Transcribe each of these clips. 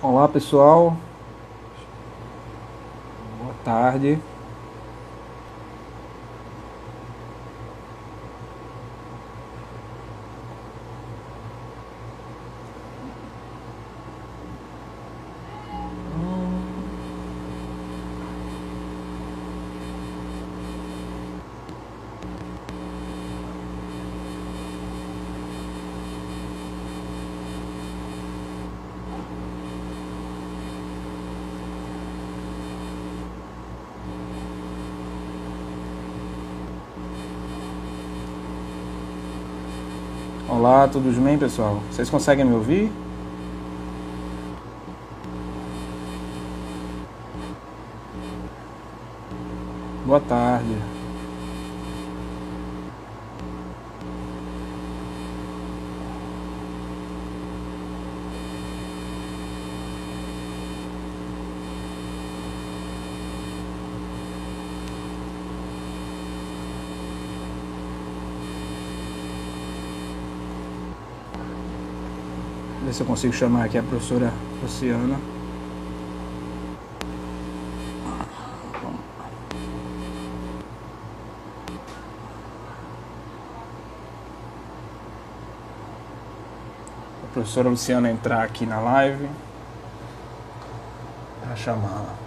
Olá pessoal, boa tarde. Olá, tudo bem pessoal? Vocês conseguem me ouvir? Boa tarde. Ver se eu consigo chamar aqui a professora Luciana. A professora Luciana entrar aqui na live para chamá-la.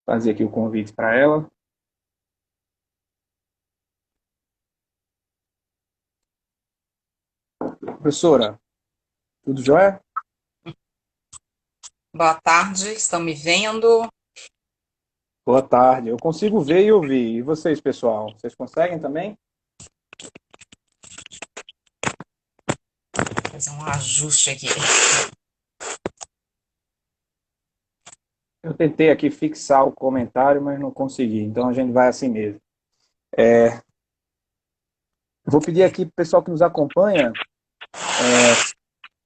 Fazer aqui o convite para ela. Professora, tudo jóia? Boa tarde, estão me vendo? Boa tarde. Eu consigo ver e ouvir. E vocês, pessoal? Vocês conseguem também? Vou fazer um ajuste aqui. Eu tentei aqui fixar o comentário, mas não consegui. Então a gente vai assim mesmo. Vou pedir aqui para o pessoal que nos acompanha,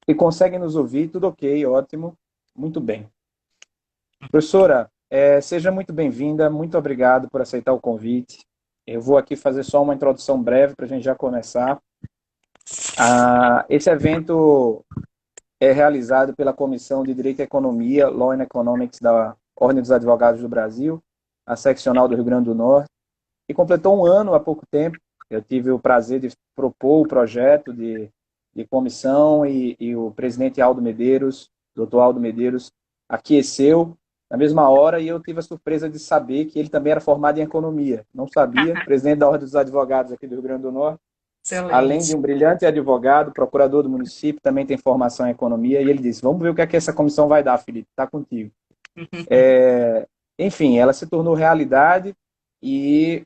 se conseguem nos ouvir, tudo ok, ótimo, muito bem. Professora, seja muito bem-vinda, muito obrigado por aceitar o convite. Eu vou aqui fazer só uma introdução breve para a gente já começar. Esse evento é realizado pela Comissão de Direito e Economia, Law and Economics da Ordem dos Advogados do Brasil, a seccional do Rio Grande do Norte, e completou um ano há pouco tempo. Eu tive o prazer de propor o projeto de comissão e o presidente Aldo Medeiros, doutor Aldo Medeiros, aqueceu na mesma hora e eu tive a surpresa de saber que ele também era formado em economia. Não sabia, presidente da Ordem dos Advogados aqui do Rio Grande do Norte, além de Excelente. um brilhante advogado, procurador do município, também tem formação em economia, e ele disse, vamos ver o que essa comissão vai dar, Felipe, está contigo. Enfim, ela se tornou realidade e,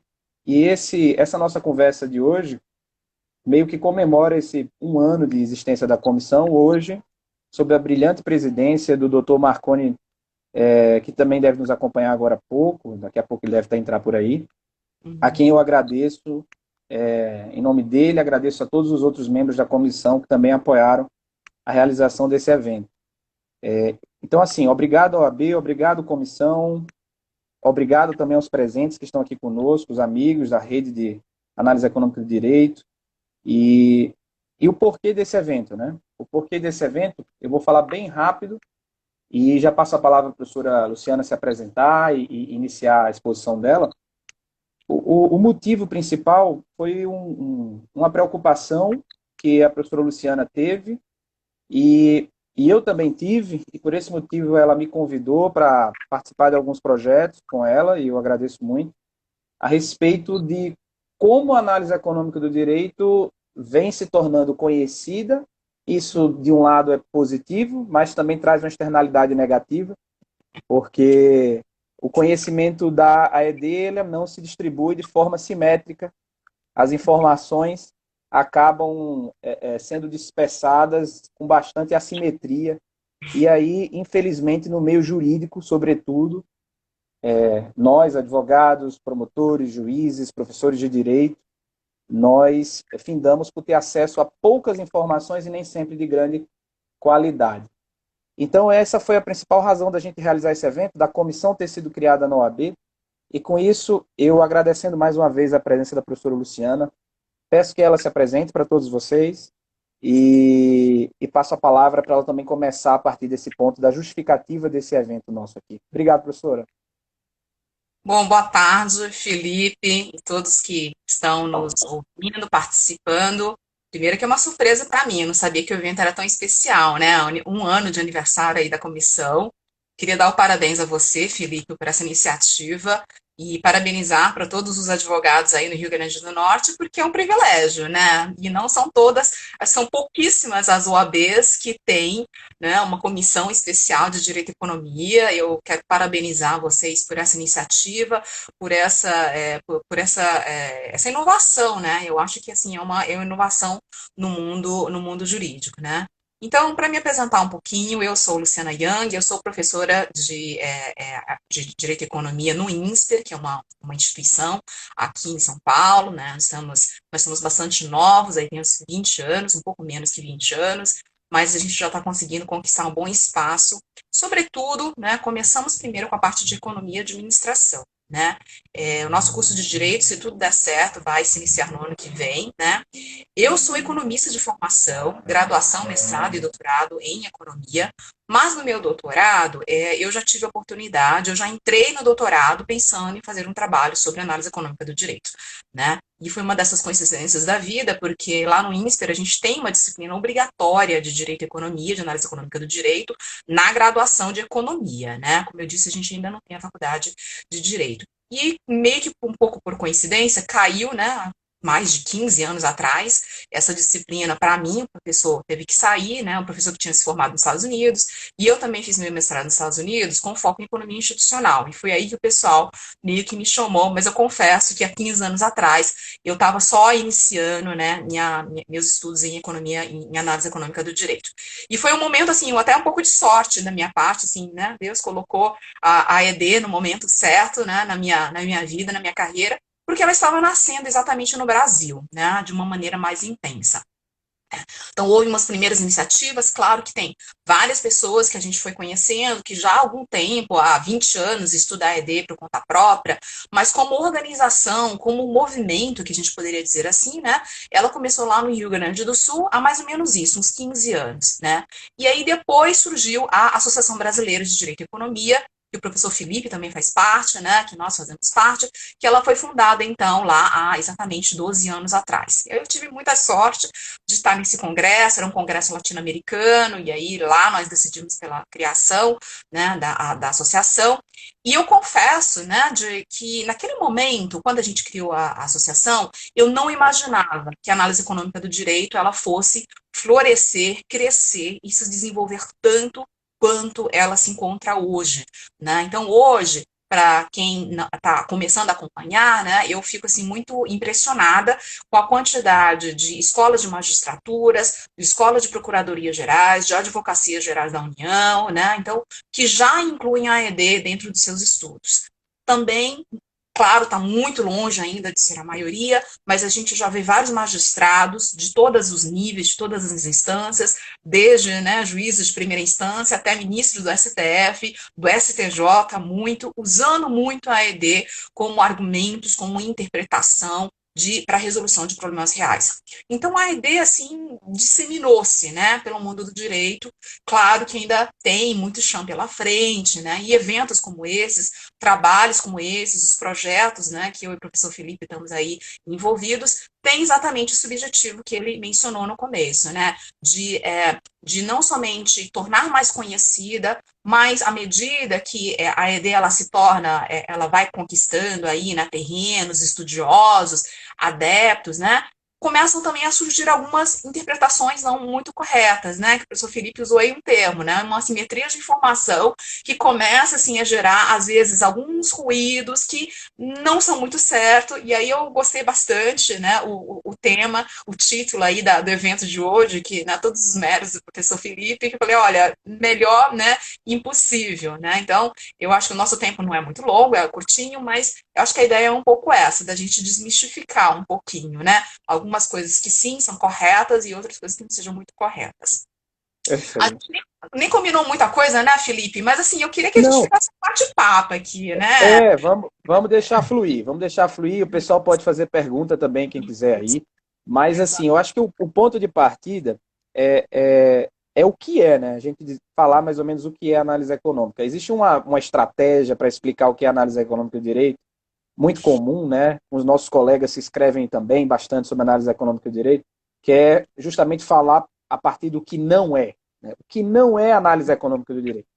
essa nossa conversa de hoje meio que comemora esse um ano de existência da comissão hoje, sob a brilhante presidência do Dr. Marconi, que também deve nos acompanhar agora há pouco, daqui a pouco ele deve estar entrar por aí, a quem eu agradeço, em nome dele, agradeço a todos os outros membros da comissão que também apoiaram a realização desse evento. Então, assim, obrigado OAB, obrigado comissão, obrigado também aos presentes que estão aqui conosco, os amigos da rede de análise econômica do direito, e, o porquê desse evento, né? O porquê desse evento, eu vou falar bem rápido e já passo a palavra para a professora Luciana se apresentar e iniciar a exposição dela. O motivo principal foi uma preocupação que a professora Luciana teve e eu também tive, e por esse motivo ela me convidou para participar de alguns projetos com ela, e eu agradeço muito, a respeito de como a análise econômica do direito vem se tornando conhecida. Isso, de um lado, é positivo, mas também traz uma externalidade negativa, porque o conhecimento da AED ele não se distribui de forma simétrica as informações acabam sendo dispersadas com bastante assimetria. E aí, infelizmente, no meio jurídico, sobretudo, nós, advogados, promotores, juízes, professores de direito, nós findamos por ter acesso a poucas informações e nem sempre de grande qualidade. Então, essa foi a principal razão da gente realizar esse evento, da comissão ter sido criada na OAB. E com isso, eu agradecendo mais uma vez a presença da professora Luciana, peço que ela se apresente para todos vocês e passo a palavra para ela também começar a partir desse ponto da justificativa desse evento nosso aqui. Obrigado, professora. Bom, boa tarde, Felipe, e todos que estão nos ouvindo, participando. Primeiro que é uma surpresa para mim, eu não sabia que o evento era tão especial, né? Um ano de aniversário aí da comissão. Queria dar o parabéns a você, Felipe, por essa iniciativa e parabenizar para todos os advogados aí no Rio Grande do Norte, porque é um privilégio, né? E não são todas, são pouquíssimas as OABs que têm, né, uma comissão especial de Direito e Economia. Eu quero parabenizar vocês por essa iniciativa, por essa inovação, né? Eu acho que assim é uma inovação no mundo jurídico, né? Então, para me apresentar um pouquinho, eu sou Luciana Yang, eu sou professora de Direito e Economia no INSPER, que é uma instituição aqui em São Paulo, né? Nós somos bastante novos, aí temos 20 anos, um pouco menos que 20 anos, mas a gente já está conseguindo conquistar um bom espaço. Sobretudo, né, começamos primeiro com a parte de Economia e Administração, né? O nosso curso de Direito, se tudo der certo, vai se iniciar no ano que vem, né? Eu sou economista de formação, graduação, mestrado e doutorado em economia, mas no meu doutorado eu já tive a oportunidade, eu já entrei no doutorado pensando em fazer um trabalho sobre análise econômica do direito, né? E foi uma dessas coincidências da vida, porque lá no INSPER a gente tem uma disciplina obrigatória de Direito e Economia, de Análise Econômica do Direito, na graduação de Economia, né? Como eu disse, a gente ainda não tem a faculdade de Direito. E meio que um pouco por coincidência, caiu, né, mais de 15 anos atrás, essa disciplina, para mim, o professor teve que sair, né, um professor que tinha se formado nos Estados Unidos, e eu também fiz meu mestrado nos Estados Unidos com foco em economia institucional, e foi aí que o pessoal meio que me chamou, mas eu confesso que há 15 anos atrás eu estava só iniciando, né, meus estudos em economia, em análise econômica do direito. E foi um momento, assim, até um pouco de sorte da minha parte, assim, né, Deus colocou a ED no momento certo, né, na minha vida, na minha carreira, porque ela estava nascendo exatamente no Brasil, né, de uma maneira mais intensa. Então, houve umas primeiras iniciativas, claro que tem várias pessoas que a gente foi conhecendo, que já há algum tempo, há 20 anos, estuda a ED por conta própria, mas como organização, como movimento, que a gente poderia dizer assim, né, ela começou lá no Rio Grande do Sul há mais ou menos isso, uns 15 anos, né, e aí depois surgiu a Associação Brasileira de Direito e Economia, que o professor Felipe também faz parte, né, que nós fazemos parte, que ela foi fundada, então, lá há exatamente 12 anos atrás. Eu tive muita sorte de estar nesse congresso, era um congresso latino-americano, e aí lá nós decidimos pela criação, né, da associação, e eu confesso, né, de que naquele momento, quando a gente criou a associação, eu não imaginava que a análise econômica do direito ela fosse florescer, crescer e se desenvolver tanto quanto ela se encontra hoje, né? Então, hoje, para quem está começando a acompanhar, né, eu fico assim muito impressionada com a quantidade de escolas de magistraturas, de escolas de procuradorias gerais, de advocacias gerais da União, né, então, que já incluem a ED dentro de seus estudos. Também, claro, está muito longe ainda de ser a maioria, mas a gente já vê vários magistrados de todos os níveis, de todas as instâncias, desde, né, juízes de primeira instância até ministros do STF, do STJ, usando muito a ED como argumentos, como interpretação para a resolução de problemas reais. Então, a ED, assim, disseminou-se, né, pelo mundo do direito. Claro que ainda tem muito chão pela frente, né, e eventos como esses, trabalhos como esses, os projetos, né, que eu e o professor Felipe estamos aí envolvidos, tem exatamente esse objetivo que ele mencionou no começo, né, de não somente tornar mais conhecida, mas à medida que a ED ela se torna, ela vai conquistando aí, né, terrenos, estudiosos, adeptos, né, começam também a surgir algumas interpretações não muito corretas, né? Que o professor Felipe usou aí um termo, né? Uma assimetria de informação que começa, assim, a gerar, às vezes, alguns ruídos que não são muito certos, e aí eu gostei bastante, né? O tema, o título aí do evento de hoje, que, né, todos os méritos do professor Felipe, que eu falei, olha, melhor, né? Impossível, né? Então, eu acho que o nosso tempo não é muito longo, é curtinho, mas eu acho que a ideia é um pouco essa, da gente desmistificar um pouquinho, né? Algumas coisas que sim são corretas e outras coisas que não sejam muito corretas. A Perfeito. gente nem combinou muita coisa, né, Felipe? Mas assim, eu queria que a gente Não, ficasse um bate-papo aqui, né? vamos deixar fluir, vamos deixar fluir. O pessoal pode fazer pergunta também, quem quiser aí. Mas, assim, eu acho que o ponto de partida é o que é, né? A gente falar mais ou menos o que é análise econômica. Existe uma estratégia para explicar o que é análise econômica do direito, muito comum, né? Os nossos colegas se escrevem também bastante sobre análise econômica do direito, que é justamente falar a partir do que não é, né? O que não é análise econômica do direito.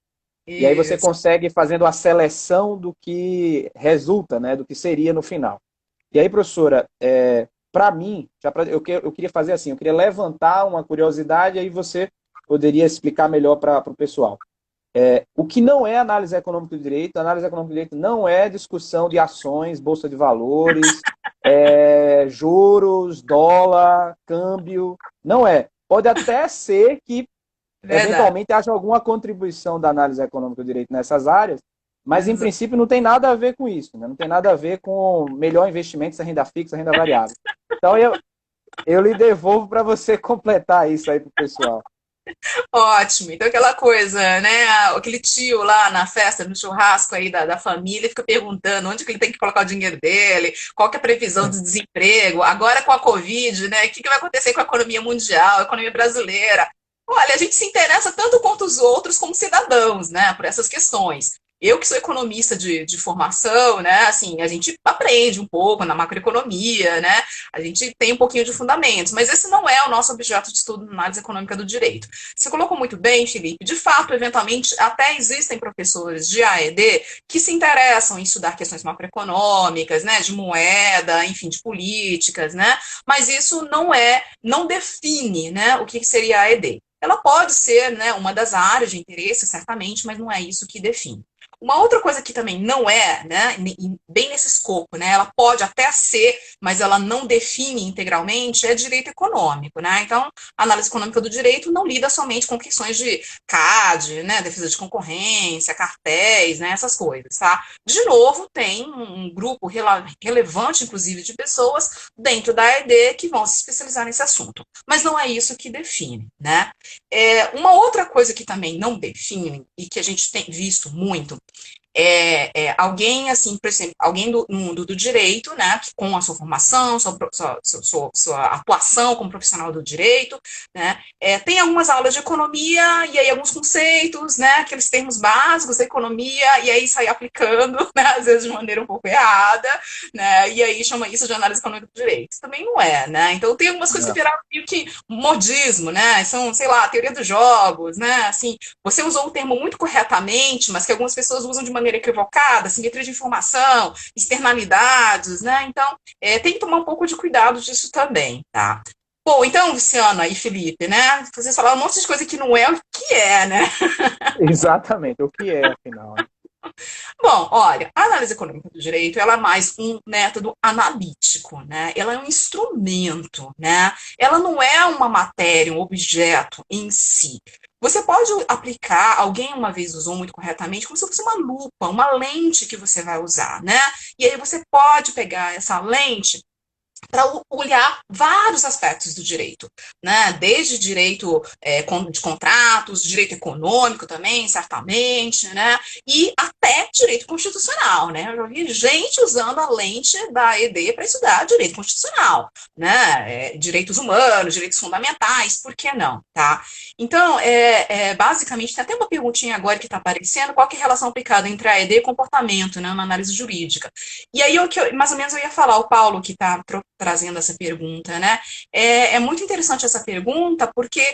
E aí você Isso. consegue fazendo a seleção do que resulta, né, do que seria no final. E aí, professora, para mim, eu queria fazer assim, eu queria levantar uma curiosidade, aí você poderia explicar melhor para o pessoal. O que não é análise econômica do direito? Análise econômica do direito não é discussão de ações, bolsa de valores, juros, dólar, câmbio. Não é. Pode até ser que Verdade. eventualmente haja alguma contribuição da análise econômica do direito nessas áreas, mas em princípio não tem nada a ver com isso, né? Não tem nada a ver com melhor investimento, se é renda fixa, renda variável. Então eu lhe devolvo para você completar isso aí para o pessoal. Ótimo. Então, aquela coisa, né? Aquele tio lá na festa, no churrasco aí da família, fica perguntando onde que ele tem que colocar o dinheiro dele, qual que é a previsão de desemprego, agora com a Covid, né? O que vai acontecer com a economia mundial, a economia brasileira? Olha, a gente se interessa tanto quanto os outros como cidadãos, né? Por essas questões. Eu que sou economista de formação, né? Assim, a gente aprende um pouco na macroeconomia, né? A gente tem um pouquinho de fundamentos, mas esse não é o nosso objeto de estudo na análise econômica do direito. Você colocou muito bem, Felipe. De fato, eventualmente, até existem professores de AED que se interessam em estudar questões macroeconômicas, né, de moeda, enfim, de políticas, né? Mas isso não define, né, o que seria a AED. Ela pode ser, né, uma das áreas de interesse, certamente, mas não é isso que define. Uma outra coisa que também não é, né, bem nesse escopo, né, ela pode até ser, mas ela não define integralmente, é direito econômico, né? Então, a análise econômica do direito não lida somente com questões de CAD, né, defesa de concorrência, cartéis, né, essas coisas, tá? De novo, tem um grupo relevante, inclusive, de pessoas dentro da AED que vão se especializar nesse assunto. Mas não é isso que define, né? Uma outra coisa que também não define e que a gente tem visto muito alguém, assim, por exemplo, alguém do mundo do direito, né, que com a sua formação, sua atuação como profissional do direito, né, tem algumas aulas de economia e aí alguns conceitos, né, aqueles termos básicos da economia, e aí sai aplicando, né, às vezes de maneira um pouco errada, né, e aí chama isso de análise econômica do direito. Isso também não é, né, então tem algumas coisas que Não. viraram meio que modismo, né, são, sei lá, a teoria dos jogos, né, assim, você usou o termo muito corretamente, mas que algumas pessoas usam de maneira equivocada, simetria de informação, externalidades, né? Então, tem que tomar um pouco de cuidado disso também, tá? Bom, então, Luciana e Felipe, né? Vocês falaram um monte de coisa que não é o que é, né? Exatamente, o que é, afinal. Bom, olha, a análise econômica do direito, ela é mais um método analítico, né? Ela é um instrumento, né? Ela não é uma matéria, um objeto em si. Você pode aplicar, alguém uma vez usou muito corretamente, como se fosse uma lupa, uma lente que você vai usar, né? E aí você pode pegar essa lente para olhar vários aspectos do direito, né? Desde direito de contratos, direito econômico também, certamente, né? E até direito constitucional, né? Eu já vi gente usando a lente da ED para estudar direito constitucional, né? Direitos humanos, direitos fundamentais, por que não, tá? Então, basicamente, tem até uma perguntinha agora que está aparecendo, qual que é a relação aplicada entre a ED e comportamento, né, na análise jurídica? E aí, mais ou menos, eu ia falar, o Paulo, que está trazendo essa pergunta, né? É muito interessante essa pergunta, porque,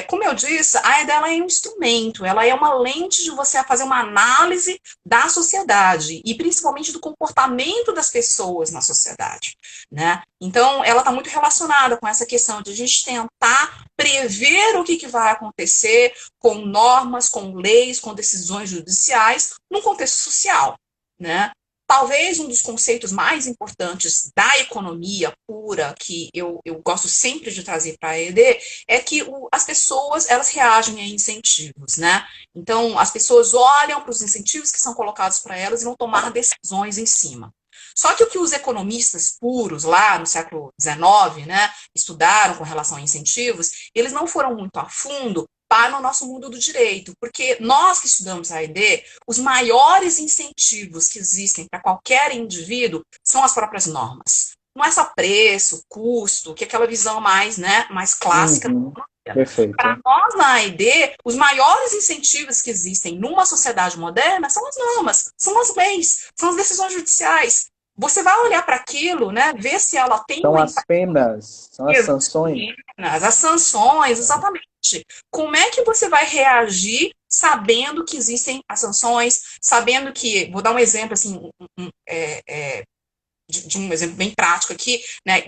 como eu disse, a ED ela é um instrumento, ela é uma lente de você fazer uma análise da sociedade e principalmente do comportamento das pessoas na sociedade, né? Então, ela está muito relacionada com essa questão de a gente tentar prever o que vai acontecer com normas, com leis, com decisões judiciais no contexto social, né? Talvez um dos conceitos mais importantes da economia pura, que eu gosto sempre de trazer para a ED, é que as pessoas elas reagem a incentivos, né? Então, as pessoas olham para os incentivos que são colocados para elas e vão tomar decisões em cima. Só que o que os economistas puros, lá no século XIX, né, estudaram com relação a incentivos, eles não foram muito a fundo para o nosso mundo do direito, porque nós que estudamos a ED, os maiores incentivos que existem para qualquer indivíduo são as próprias normas. Não é só preço, custo, que é aquela visão mais, né, mais clássica. Para Perfeito. nós na AED, os maiores incentivos que existem numa sociedade moderna são as normas, são as leis, são as decisões judiciais. Você vai olhar para aquilo, né, ver se ela tem São uma as penas, são as sanções. as sanções, exatamente. Como é que você vai reagir sabendo que existem as sanções, sabendo que, vou dar um exemplo assim, de um exemplo bem prático aqui, né,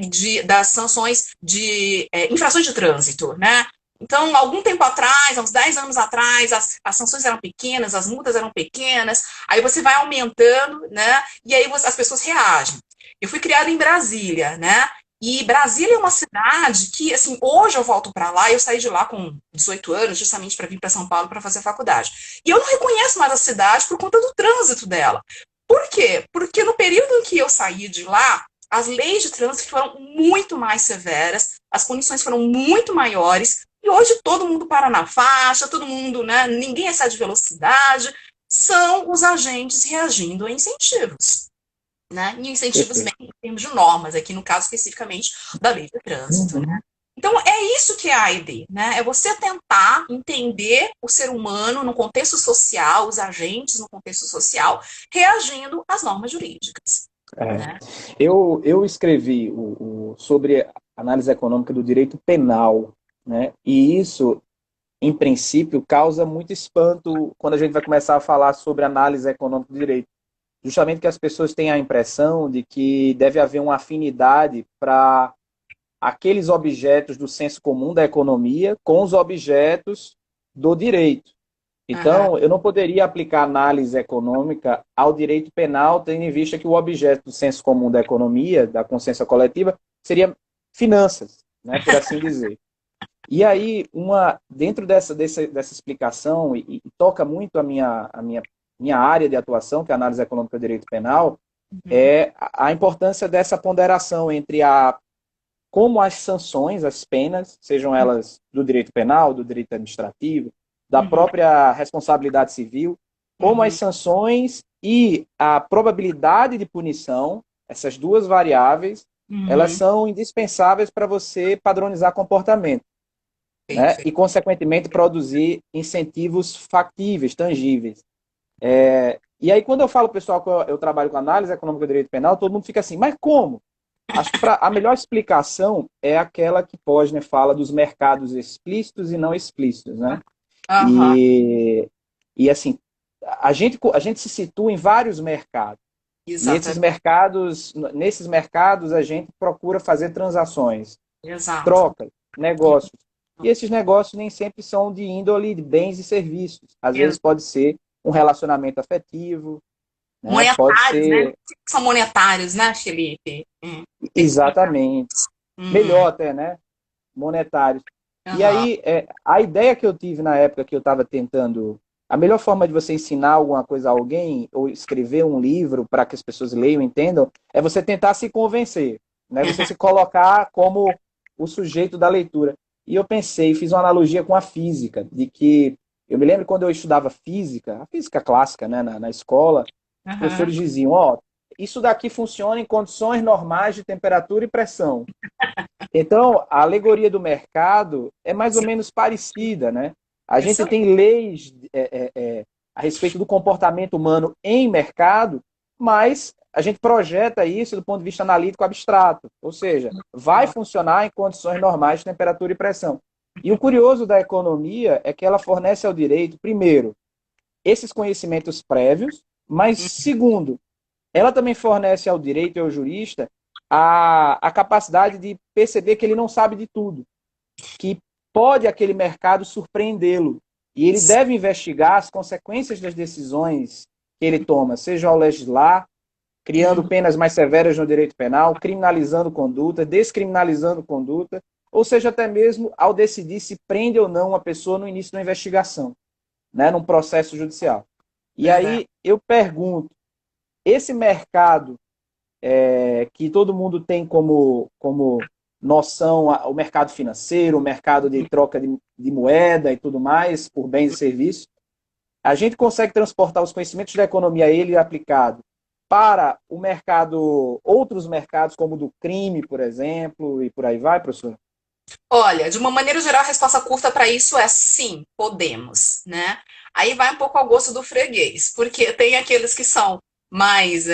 das sanções de infrações de trânsito, né? Então, algum tempo atrás, uns 10 anos atrás, as sanções eram pequenas, as multas eram pequenas, aí você vai aumentando, né? E aí as pessoas reagem. Eu fui criada em Brasília, né? E Brasília é uma cidade que, assim, hoje eu volto para lá, eu saí de lá com 18 anos, justamente para vir para São Paulo para fazer a faculdade. E eu não reconheço mais a cidade por conta do trânsito dela. Por quê? Porque no período em que eu saí de lá, as leis de trânsito foram muito mais severas, as punições foram muito maiores, e hoje todo mundo para na faixa, todo mundo, né? Ninguém excede velocidade, são os agentes reagindo a incentivos, né? E incentivos bem Perfeito. em termos de normas, aqui no caso especificamente da lei de trânsito, né? Uhum. Então, é isso que é a AED, né? É você tentar entender o ser humano no contexto social, os agentes no contexto social, reagindo às normas jurídicas, É. né? Eu escrevi sobre análise econômica do direito penal, né? E isso, em princípio, causa muito espanto quando a gente vai começar a falar sobre análise econômica do direito. Justamente que as pessoas têm a impressão de que deve haver uma afinidade para aqueles objetos do senso comum da economia com os objetos do direito. Uhum. Então, eu não poderia aplicar análise econômica ao direito penal, tendo em vista que o objeto do senso comum da economia, da consciência coletiva, seria finanças, né, por assim dizer. E aí, dentro dessa explicação, e toca muito a minha área de atuação, que é a análise econômica do direito penal, Uhum. é a importância dessa ponderação entre como as sanções, as penas, sejam elas do direito penal, do direito administrativo, da Uhum. própria responsabilidade civil, como as Uhum. sanções e a probabilidade de punição, essas duas variáveis, elas Uhum. são indispensáveis para você padronizar comportamento, né? Perfeito. E, consequentemente, produzir incentivos factíveis, tangíveis. E aí, quando eu falo, pessoal, que eu trabalho com análise econômica do direito penal, todo mundo fica assim, mas como? Acho que a melhor explicação é aquela que Posner fala dos mercados explícitos e não explícitos, né? Aham. E assim, a gente se situa em vários mercados. E Exatamente. nesses mercados a gente procura fazer transações, Exato. trocas, negócios. E esses negócios nem sempre são de índole de bens e serviços. Às vezes Ex- pode ser um relacionamento afetivo, né? Pode Monetários, né? ser São monetários, né, Felipe? Perfeito. exatamente, Uhum. melhor até, né? Monetários. E Aham. aí, a ideia que eu tive na época que eu estava tentando. A melhor forma de você ensinar alguma coisa a alguém, ou escrever um livro para que as pessoas leiam e entendam, é você tentar se convencer, né? Você se colocar como o sujeito da leitura. E eu pensei, fiz uma analogia com a física, de que eu me lembro quando eu estudava física, a física clássica, né, na escola, os Aham. professores diziam, ó, isso daqui funciona em condições normais de temperatura e pressão. Então, a alegoria do mercado é mais ou Sim, menos parecida, né? A gente excelente. tem leis a respeito do comportamento humano em mercado, mas a gente projeta isso do ponto de vista analítico abstrato, ou seja, vai funcionar em condições normais de temperatura e pressão. E o curioso da economia é que ela fornece ao direito, primeiro, esses conhecimentos prévios, mas, segundo, ela também fornece ao direito e ao jurista a capacidade de perceber que ele não sabe de tudo, que pode aquele mercado surpreendê-lo, e ele deve investigar as consequências das decisões que ele toma, seja ao legislar, criando penas mais severas no direito penal, criminalizando conduta, descriminalizando conduta, ou seja, até mesmo ao decidir se prende ou não uma pessoa no início da investigação, né, num processo judicial. E aí eu pergunto, esse mercado que todo mundo tem como noção, o mercado financeiro, o mercado de troca de moeda e tudo mais, por bens e serviços, a gente consegue transportar os conhecimentos da economia, ele aplicado, para o mercado, outros mercados, como o do crime, por exemplo, e por aí vai, professor? Olha, de uma maneira geral, a resposta curta para isso é sim, podemos, né? Aí vai um pouco ao gosto do freguês, porque tem aqueles que são mais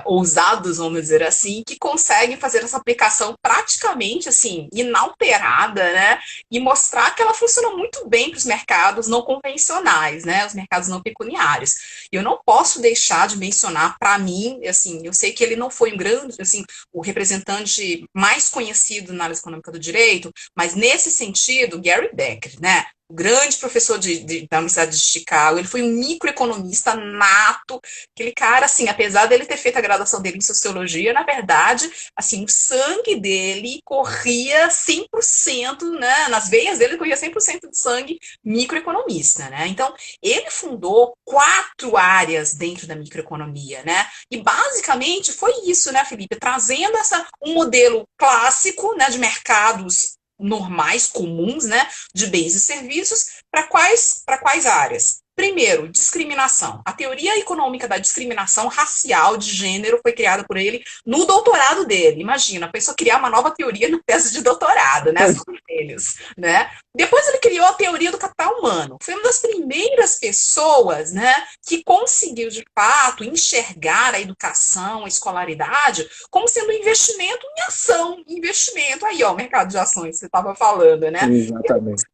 ousados, vamos dizer assim, que conseguem fazer essa aplicação praticamente assim, inalterada, né? E mostrar que ela funciona muito bem para os mercados não convencionais, né? Os mercados não pecuniários. Eu não posso deixar de mencionar, para mim, assim, eu sei que ele não foi um grande, assim, o representante mais conhecido na análise econômica do direito, mas nesse sentido, Gary Becker, né? O grande professor da Universidade de Chicago, ele foi um microeconomista nato, aquele cara, assim, apesar dele ter feito a graduação dele em sociologia, na verdade, assim, o sangue dele corria 100%, né? Nas veias dele corria 100% de sangue microeconomista, né? Então, ele fundou 4 áreas dentro da microeconomia, né? E basicamente foi isso, né, Felipe? Trazendo um modelo clássico, né, de mercados normais, comuns, né, de bens e serviços, para quais áreas? Primeiro, discriminação. A teoria econômica da discriminação racial de gênero foi criada por ele no doutorado dele. Imagina, a pessoa criar uma nova teoria na tese de doutorado, né? São eles, né? Depois ele criou a teoria do capital humano. Foi uma das primeiras pessoas, né, que conseguiu, de fato, enxergar a educação, a escolaridade, como sendo um investimento em ação, investimento. Aí, ó, o mercado de ações que você estava falando, né? Exatamente.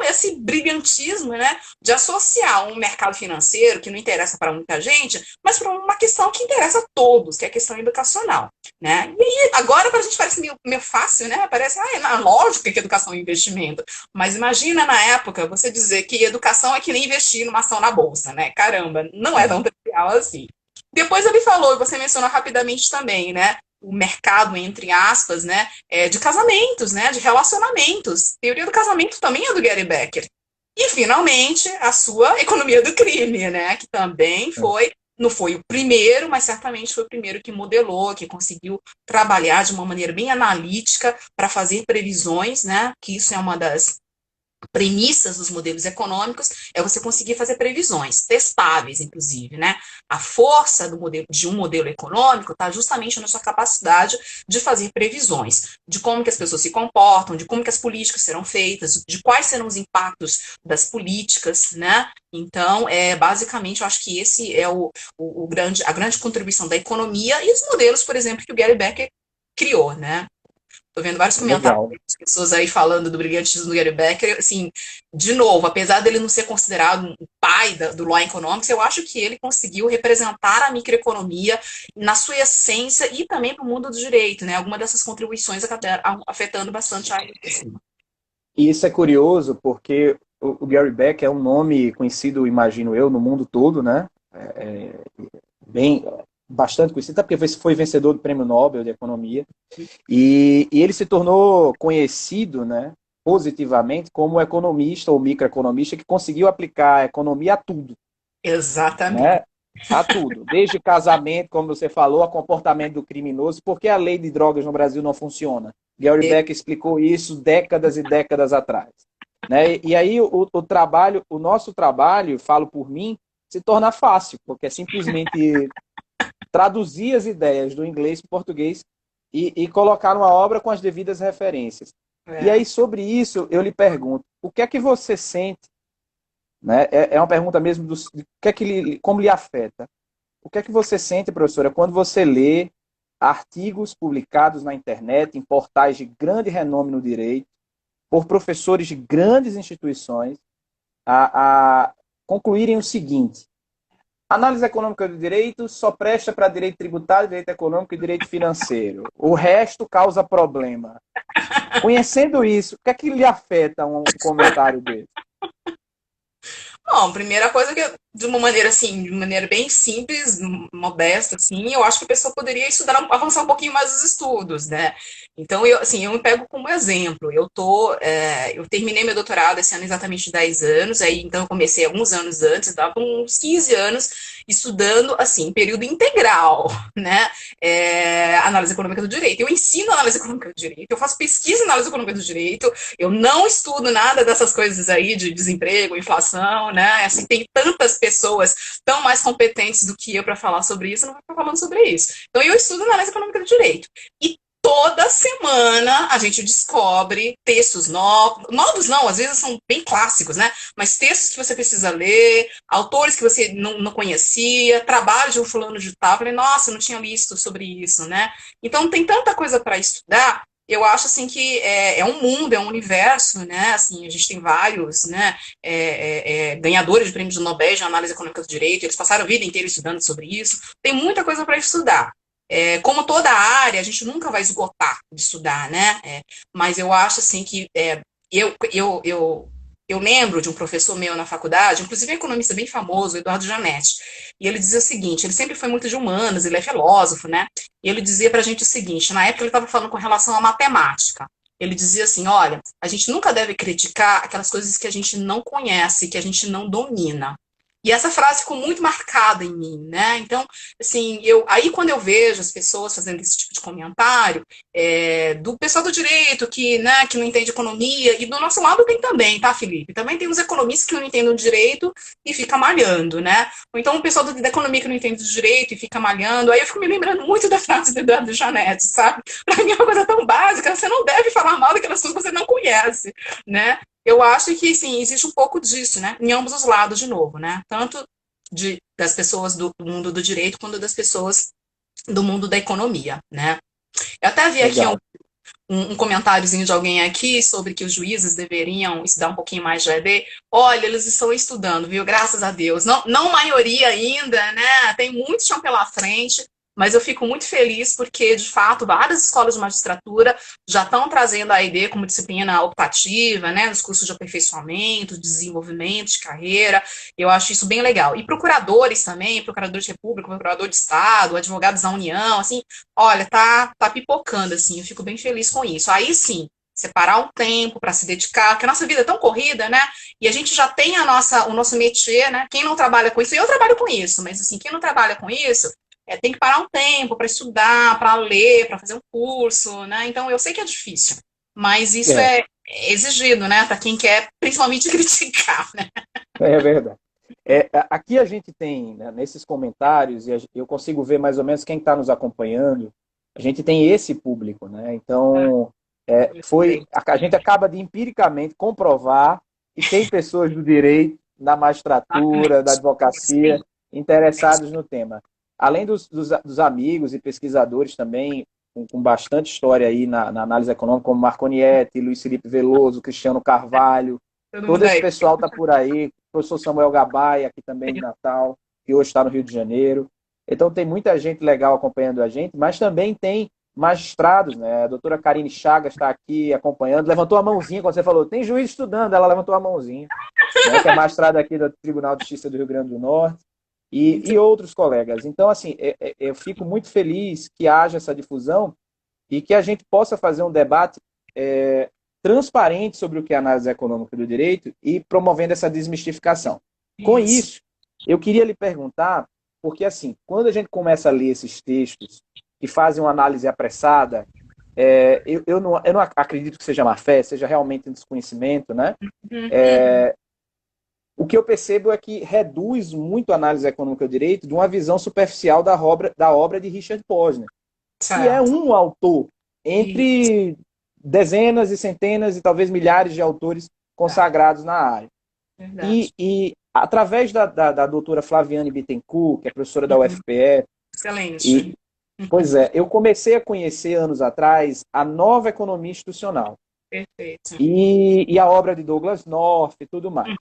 Esse brilhantismo, né, de associar um mercado financeiro que não interessa para muita gente, mas para uma questão que interessa a todos, que é a questão educacional, né? E aí, agora para a gente parece meio fácil, né? Parece, lógico que educação é investimento, mas imagina na época você dizer que educação é que nem investir numa ação na bolsa, né? Caramba, não é tão trivial assim. Depois ele falou, e você mencionou rapidamente também, né? O mercado, entre aspas, né, de casamentos, né, de relacionamentos. A teoria do casamento também é do Gary Becker. E, finalmente, a sua economia do crime, né, que também não foi o primeiro, mas certamente foi o primeiro que modelou, que conseguiu trabalhar de uma maneira bem analítica para fazer previsões, né, que isso é uma das premissas dos modelos econômicos é você conseguir fazer previsões, testáveis, inclusive, né? A força de um modelo econômico está justamente na sua capacidade de fazer previsões, de como que as pessoas se comportam, de como que as políticas serão feitas, de quais serão os impactos das políticas, né? Então, basicamente, eu acho que esse é a grande contribuição da economia e os modelos, por exemplo, que o Gary Becker criou, né? Tô vendo vários comentários Legal. de pessoas aí falando do brilhantismo do Gary Becker. Assim, de novo, apesar dele não ser considerado um pai do Law Economics, eu acho que ele conseguiu representar a microeconomia na sua essência e também para o mundo do direito, né? Alguma dessas contribuições acabaram afetando bastante a ele. E isso é curioso porque o Gary Becker é um nome conhecido, imagino eu, no mundo todo, né? Bem, bastante conhecido, até porque foi vencedor do Prêmio Nobel de Economia. E ele se tornou conhecido, né, positivamente como economista ou microeconomista que conseguiu aplicar a economia a tudo, Exatamente. né? A tudo, desde casamento, como você falou, a comportamento do criminoso, porque a lei de drogas no Brasil não funciona. Gary Becker explicou isso décadas e décadas atrás, né? E aí o nosso trabalho, falo por mim, se torna fácil, porque é simplesmente traduzir as ideias do inglês para o português e colocar numa obra com as devidas referências. E aí, sobre isso, eu lhe pergunto, o que é que você sente, né? É uma pergunta mesmo do que é que como lhe afeta. o que é que você sente, professora, quando você lê artigos publicados na internet, em portais de grande renome no direito, por professores de grandes instituições, a concluírem o seguinte: análise econômica do direito só presta para direito tributário, direito econômico e direito financeiro. O resto causa problema. Conhecendo isso, o que é que lhe afeta um comentário desse? Bom, primeira coisa que, de uma maneira assim, de uma maneira bem simples, modesta, assim, eu acho que a pessoa poderia estudar, avançar um pouquinho mais os estudos, né? Então, eu, assim, eu me pego como exemplo. Eu terminei meu doutorado esse ano exatamente 10 anos, aí então eu comecei alguns anos antes, estava com uns 15 anos estudando, assim, em período integral, né? Análise econômica do direito. Eu ensino análise econômica do direito, eu faço pesquisa em análise econômica do direito, eu não estudo nada dessas coisas aí de desemprego, inflação, né? Assim, tem tantas pessoas tão mais competentes do que eu para falar sobre isso, eu não vou ficar falando sobre isso. Então, eu estudo análise econômica do direito. E toda semana a gente descobre textos novos, novos não, às vezes são bem clássicos, né? Mas textos que você precisa ler, autores que você não conhecia, trabalho de um fulano de tal. Eu falei, nossa, eu não tinha visto sobre isso, né? Então tem tanta coisa para estudar. Eu acho assim que é um mundo, é um universo, né? Assim, a gente tem vários, né? Ganhadores de prêmios Nobel de análise econômica do direito. Eles passaram a vida inteira estudando sobre isso. Tem muita coisa para estudar. Como toda área, a gente nunca vai esgotar de estudar, né? Mas eu acho assim que eu, eu, eu, eu lembro de um professor meu na faculdade, inclusive um economista bem famoso, Eduardo Janetti, e ele dizia o seguinte: ele sempre foi muito de humanas, ele é filósofo, né? E ele dizia pra gente o seguinte: na época ele estava falando com relação à matemática. Ele dizia assim: olha, a gente nunca deve criticar aquelas coisas que a gente não conhece, que a gente não domina. E essa frase ficou muito marcada em mim, né? Então, assim, aí quando eu vejo as pessoas fazendo esse tipo de comentário, do pessoal do direito que, né, que não entende economia, e do nosso lado tem também, tá, Felipe? Também tem os economistas que não entendem o direito e fica malhando, né? Ou então o pessoal da economia que não entende o direito e fica malhando. Aí eu fico me lembrando muito da frase do Eduardo Janete, sabe? Pra mim é uma coisa tão básica, você não deve falar mal daquelas coisas que você não conhece, né? Eu acho que, sim, existe um pouco disso, né? Em ambos os lados, de novo, né? Tanto das pessoas do mundo do direito quanto das pessoas do mundo da economia, né? Eu até vi aqui Legal. um comentáriozinho de alguém aqui sobre que os juízes deveriam estudar um pouquinho mais de ED. Olha, eles estão estudando, viu? Graças a Deus. Não, não maioria ainda, né? Tem muito chão pela frente, mas eu fico muito feliz porque, de fato, várias escolas de magistratura já estão trazendo a ED como disciplina optativa, né? Nos cursos de aperfeiçoamento, desenvolvimento de carreira. Eu acho isso bem legal. E procuradores também, procurador de república, procurador de estado, advogados da União, assim, olha, tá pipocando, assim, eu fico bem feliz com isso. Aí sim, separar um tempo para se dedicar, porque a nossa vida é tão corrida, né? E a gente já tem o nosso métier, né? Quem não trabalha com isso, eu trabalho com isso, mas assim, quem não trabalha com isso, tem que parar um tempo para estudar, para ler, para fazer um curso, né? Então eu sei que é difícil, mas isso É, é exigido, né? Para quem quer, principalmente, criticar, né? é verdade. Aqui a gente tem, né, nesses comentários, e eu consigo ver mais ou menos quem está nos acompanhando, a gente tem esse público, né? Então, a gente acaba de empiricamente comprovar que tem pessoas do direito, da magistratura, da Exatamente. advocacia, interessados no tema. Além dos amigos e pesquisadores também, com bastante história aí na análise econômica, como Marconieti, Luiz Felipe Veloso, Cristiano Carvalho, Todo todo mundo esse aí. pessoal está por aí, o professor Samuel Gabay, aqui também de Natal, que hoje está no Rio de Janeiro. Então tem muita gente legal acompanhando a gente, mas também tem magistrados, né? A doutora Karine Chagas está aqui acompanhando, levantou a mãozinha quando você falou, tem juiz estudando, ela levantou a mãozinha, né? Que é magistrada aqui do Tribunal de Justiça do Rio Grande do Norte, e outros colegas. Então, assim, eu fico muito feliz que haja essa difusão e que a gente possa fazer um debate transparente sobre o que é análise econômica do direito e promovendo essa desmistificação. Com Isso. isso, eu queria lhe perguntar, porque assim, quando a gente começa a ler esses textos que fazem uma análise apressada, eu não acredito que seja má fé, seja realmente um desconhecimento, né? Uhum. O que eu percebo é que reduz muito a análise econômica do direito de uma visão superficial da obra de Richard Posner, que é Certo. um autor Isso. entre dezenas e centenas e talvez milhares de autores Verdade. consagrados na área. Verdade. através da doutora Flaviane Bittencourt, que é professora da UFPE, Excelente. pois é, eu comecei a conhecer anos atrás a nova economia institucional. Perfeito. E a obra de Douglas North e tudo mais.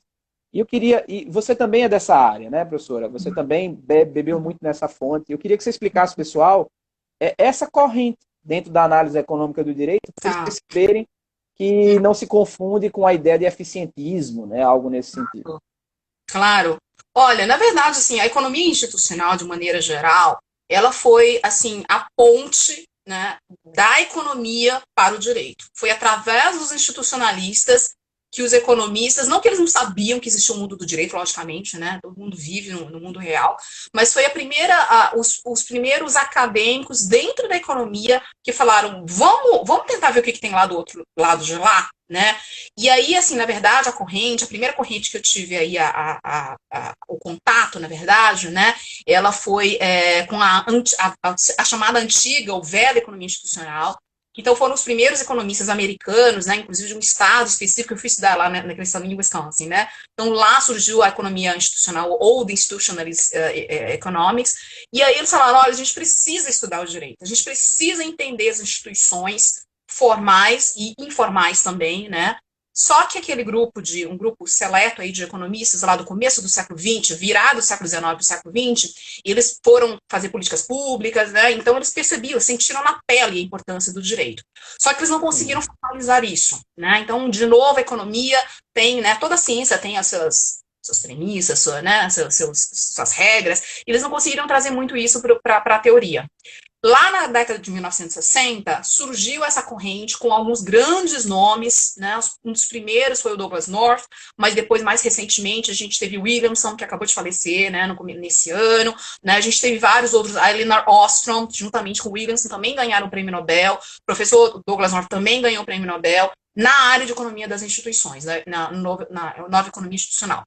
E eu queria, e você também é dessa área, né, professora? Você também bebeu muito nessa fonte. Eu queria que você explicasse, pessoal, essa corrente dentro da análise econômica do direito, para vocês perceberem que não se confunde com a ideia de eficientismo, né, algo nesse sentido. Claro. Olha, na verdade, assim, a economia institucional, de maneira geral, ela foi, assim, a ponte, né, da economia para o direito. Foi através dos institucionalistas que os economistas, não que eles não sabiam que existia o mundo do direito, logicamente, né, todo mundo vive no mundo real, mas foi os primeiros acadêmicos dentro da economia que falaram, vamos tentar ver o que tem lá do outro lado de lá, né? E aí, assim, na verdade, a primeira corrente que eu tive aí, o contato, na verdade, né, ela foi com a chamada antiga ou velha economia institucional. Então, foram os primeiros economistas americanos, né, inclusive de um estado específico, eu fui estudar lá naquele estado em Wisconsin, né? Então, lá surgiu a economia institucional, ou the institutionalist economics, e aí eles falaram, olha, a gente precisa estudar o direito, a gente precisa entender as instituições formais e informais também, né? Só que um grupo seleto aí de economistas lá do começo do século XX, virado do século XIX para o século XX, eles foram fazer políticas públicas, né? Então eles percebiam, sentiram na pele a importância do direito. Só que eles não conseguiram formalizar isso, né? Então, de novo, a economia tem, né? Toda a ciência tem as suas premissas, né? Suas regras, e eles não conseguiram trazer muito isso para a teoria. Lá na década de 1960, surgiu essa corrente com alguns grandes nomes, né? Um dos primeiros foi o Douglas North, mas depois, mais recentemente, a gente teve Williamson, que acabou de falecer, né, nesse ano, né? A gente teve vários outros, a Elinor Ostrom, juntamente com o Williamson, também ganharam o prêmio Nobel, o professor Douglas North também ganhou o prêmio Nobel, na área de economia das instituições, né, na nova economia institucional.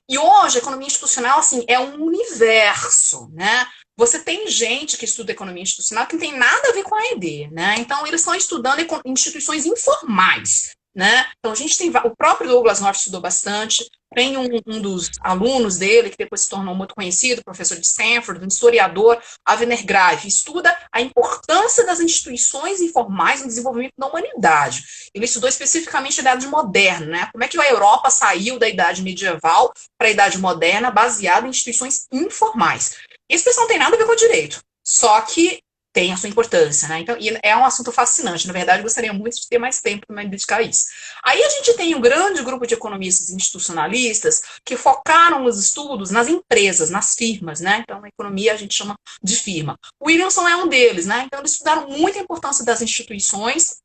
E hoje, a economia institucional, assim, é um universo, né? Você tem gente que estuda economia institucional que não tem nada a ver com a ED, né? Então, eles estão estudando instituições informais, né? Então, a gente tem o próprio Douglas North estudou bastante, tem um dos alunos dele, que depois se tornou muito conhecido, professor de Stanford, um historiador, Avner Graff, estuda a importância das instituições informais no desenvolvimento da humanidade. Ele estudou especificamente a Idade Moderna, né? Como é que a Europa saiu da Idade Medieval para a Idade Moderna, baseada em instituições informais. Esse pessoal não tem nada a ver com o direito, só que tem a sua importância, né? Então, e é um assunto fascinante. Na verdade, eu gostaria muito de ter mais tempo para me dedicar a isso. Aí a gente tem um grande grupo de economistas institucionalistas que focaram os estudos nas empresas, nas firmas, né? Então, na economia a gente chama de firma. O Williamson é um deles, né? Então, eles estudaram muito a importância das instituições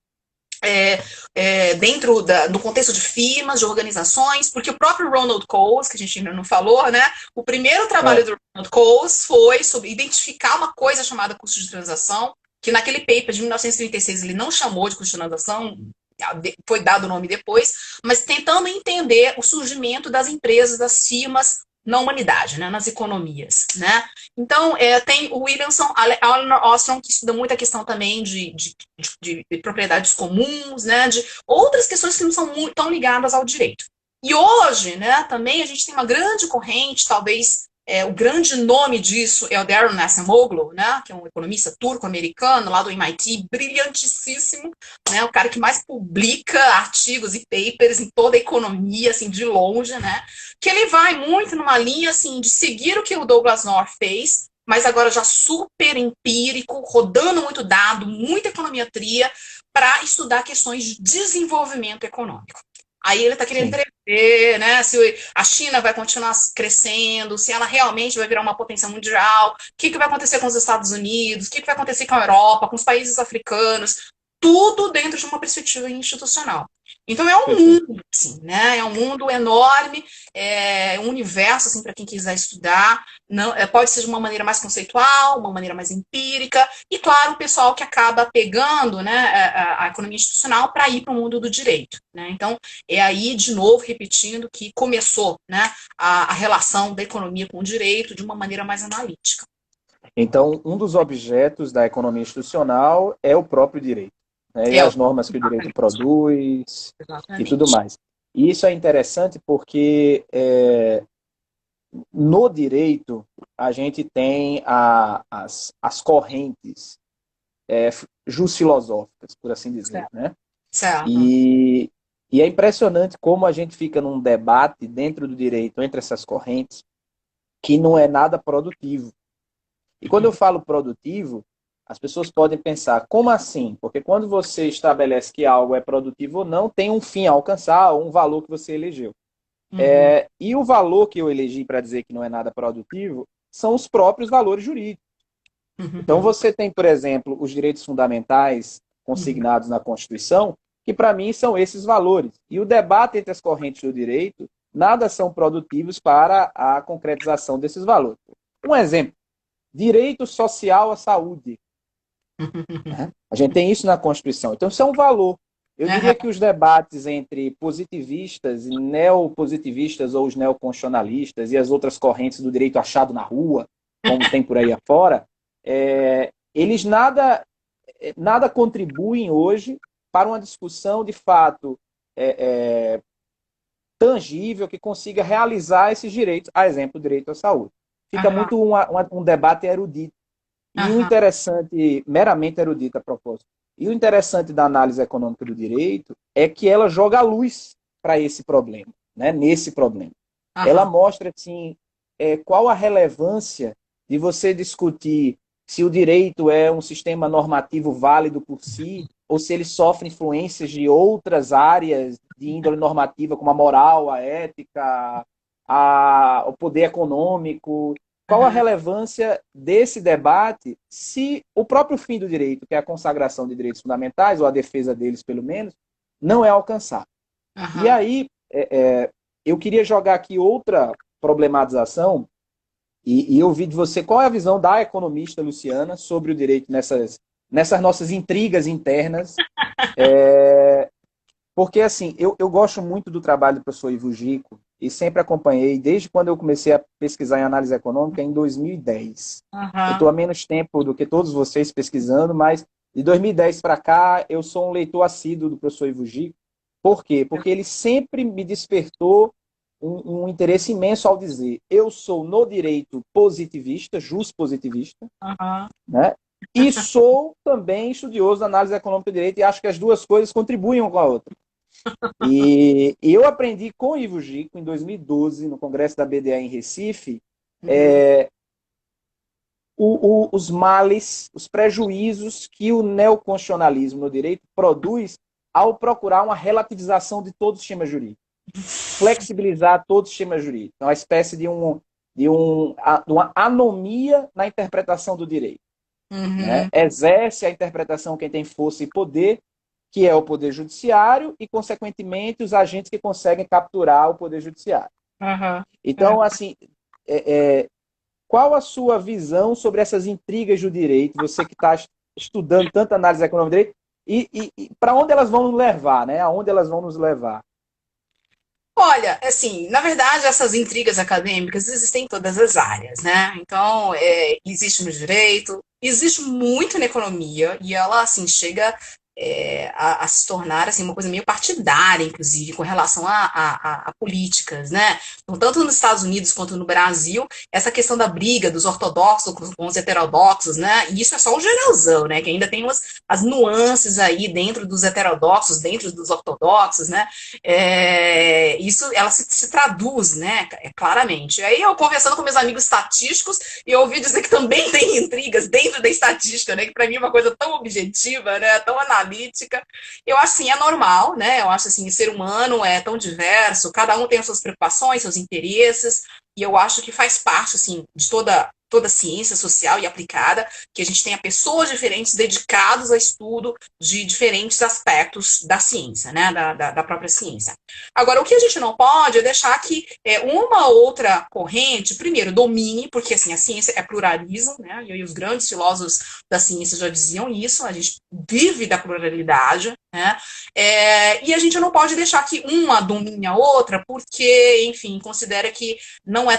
dentro do contexto de firmas, de organizações, porque o próprio Ronald Coase, que a gente ainda não falou, né? O primeiro trabalho do Ronald Coase foi sobre identificar uma coisa chamada custo de transação, que naquele paper de 1936 ele não chamou de custo de transação, foi dado o nome depois, mas tentando entender o surgimento das empresas, das firmas na humanidade, né, nas economias, né? Então, tem o Williamson, a Elinor Ostrom, que estuda muito a questão também de propriedades comuns, né, de outras questões que não são muito, tão ligadas ao direito. E hoje, né, também a gente tem uma grande corrente, talvez o grande nome disso é o Daron Acemoglu, né, que é um economista turco-americano lá do MIT, brilhantíssimo, né, o cara que mais publica artigos e papers em toda a economia, assim, de longe, né, que ele vai muito numa linha, assim, de seguir o que o Douglas North fez, mas agora já super empírico, rodando muito dado, muita econometria, para estudar questões de desenvolvimento econômico. Aí ele está querendo prever, né, se a China vai continuar crescendo, se ela realmente vai virar uma potência mundial, o que vai acontecer com os Estados Unidos, o que vai acontecer com a Europa, com os países africanos, tudo dentro de uma perspectiva institucional. Então é um mundo, assim, né? É um mundo enorme, um universo assim para quem quiser estudar. Não, pode ser de uma maneira mais conceitual, uma maneira mais empírica, e claro, o pessoal que acaba pegando, né, a economia institucional para ir para o mundo do direito, né? Então é aí de novo repetindo que começou, né, a relação da economia com o direito de uma maneira mais analítica. Então, um dos objetos da economia institucional é o próprio direito, né? E as normas que o direito produz. Exatamente. E tudo mais. E isso é interessante porque no direito, a gente tem as correntes jusfilosóficas, por assim dizer, Certo. né? Certo. E, e é impressionante como a gente fica num debate dentro do direito, entre essas correntes, que não é nada produtivo. E quando eu falo produtivo, as pessoas podem pensar, como assim? Porque quando você estabelece que algo é produtivo ou não, tem um fim a alcançar, um valor que você elegeu. Uhum. E o valor que eu elegi para dizer que não é nada produtivo são os próprios valores jurídicos. Então, Uhum. você tem, por exemplo, os direitos fundamentais Uhum. consignados na Constituição, que para mim são esses valores. E o debate entre as correntes do direito nada são produtivos para a concretização desses valores. Um exemplo: direito social à saúde. Né? A gente tem isso na Constituição. Então, isso é um valor. Eu diria Aham. que os debates entre positivistas e neopositivistas ou os neoconstitucionalistas e as outras correntes do direito achado na rua, como tem por aí afora, eles nada contribuem hoje para uma discussão de fato tangível que consiga realizar esses direitos, a exemplo, o direito à saúde. Fica Aham. muito um debate erudito. E o Aham. interessante, meramente erudito a propósito, e o interessante da análise econômica do direito é que ela joga a luz para esse problema, né? Nesse problema. Ela Aham. mostra assim, qual a relevância de você discutir se o direito é um sistema normativo válido por si ou se ele sofre influências de outras áreas de índole normativa, como a moral, a ética, o poder econômico. Qual a Aham. relevância desse debate se o próprio fim do direito, que é a consagração de direitos fundamentais, ou a defesa deles, pelo menos, não é alcançado? E Aham. aí, eu queria jogar aqui outra problematização e ouvir de você qual é a visão da economista Luciana sobre o direito nessas nossas intrigas internas. Porque, assim, eu gosto muito do trabalho do professor Ivo Gico e sempre acompanhei, desde quando eu comecei a pesquisar em análise econômica, em 2010. Eu Aham. estou há menos tempo do que todos vocês pesquisando, mas de 2010 para cá, eu sou um leitor assíduo do professor Ivo Gico. Por quê? Porque ele sempre me despertou um interesse imenso ao dizer: eu sou no direito positivista, positivista, Aham. né? E sou também estudioso da análise econômica do direito e acho que as duas coisas contribuem uma com a outra. E eu aprendi com o Ivo Gico, em 2012, no Congresso da BDA em Recife, Uhum. os males, os prejuízos que o neoconstitucionalismo no direito produz ao procurar uma relativização de todo o sistema jurídico, flexibilizar todo o sistema jurídico. Então, uma espécie de uma anomia na interpretação do direito. Né? Uhum. Exerce a interpretação quem tem força e poder, que é o Poder Judiciário, e, consequentemente, os agentes que conseguem capturar o Poder Judiciário. Aham. Então, assim, qual a sua visão sobre essas intrigas do direito, você que está estudando tanta análise econômica do direito, e para onde elas vão nos levar, né? Aonde elas vão nos levar? Olha, assim, na verdade, essas intrigas acadêmicas existem em todas as áreas, né? Então, existe no direito, existe muito na economia, e ela, assim, chega a se tornar, assim, uma coisa meio partidária, inclusive, com relação a políticas, né? Então, tanto nos Estados Unidos quanto no Brasil, essa questão da briga dos ortodoxos com os heterodoxos, né? E isso é só o geralzão, né? Que ainda tem as nuances aí dentro dos heterodoxos, dentro dos ortodoxos, né? Isso ela se traduz, né, claramente. Aí eu conversando com meus amigos estatísticos e eu ouvi dizer que também tem intrigas dentro da estatística, né, que para mim é uma coisa tão objetiva, né, tão analítica. Eu acho assim, é normal, né? Eu acho assim, o ser humano é tão diverso, cada um tem as suas preocupações, seus interesses, e eu acho que faz parte assim de toda ciência social e aplicada, que a gente tenha pessoas diferentes dedicadas ao estudo de diferentes aspectos da ciência, né, da própria ciência. Agora, o que a gente não pode é deixar que uma outra corrente, primeiro, domine, porque assim, a ciência é pluralismo, né, e os grandes filósofos da ciência já diziam isso, a gente vive da pluralidade, né, e a gente não pode deixar que uma domine a outra, porque, enfim, considera que não é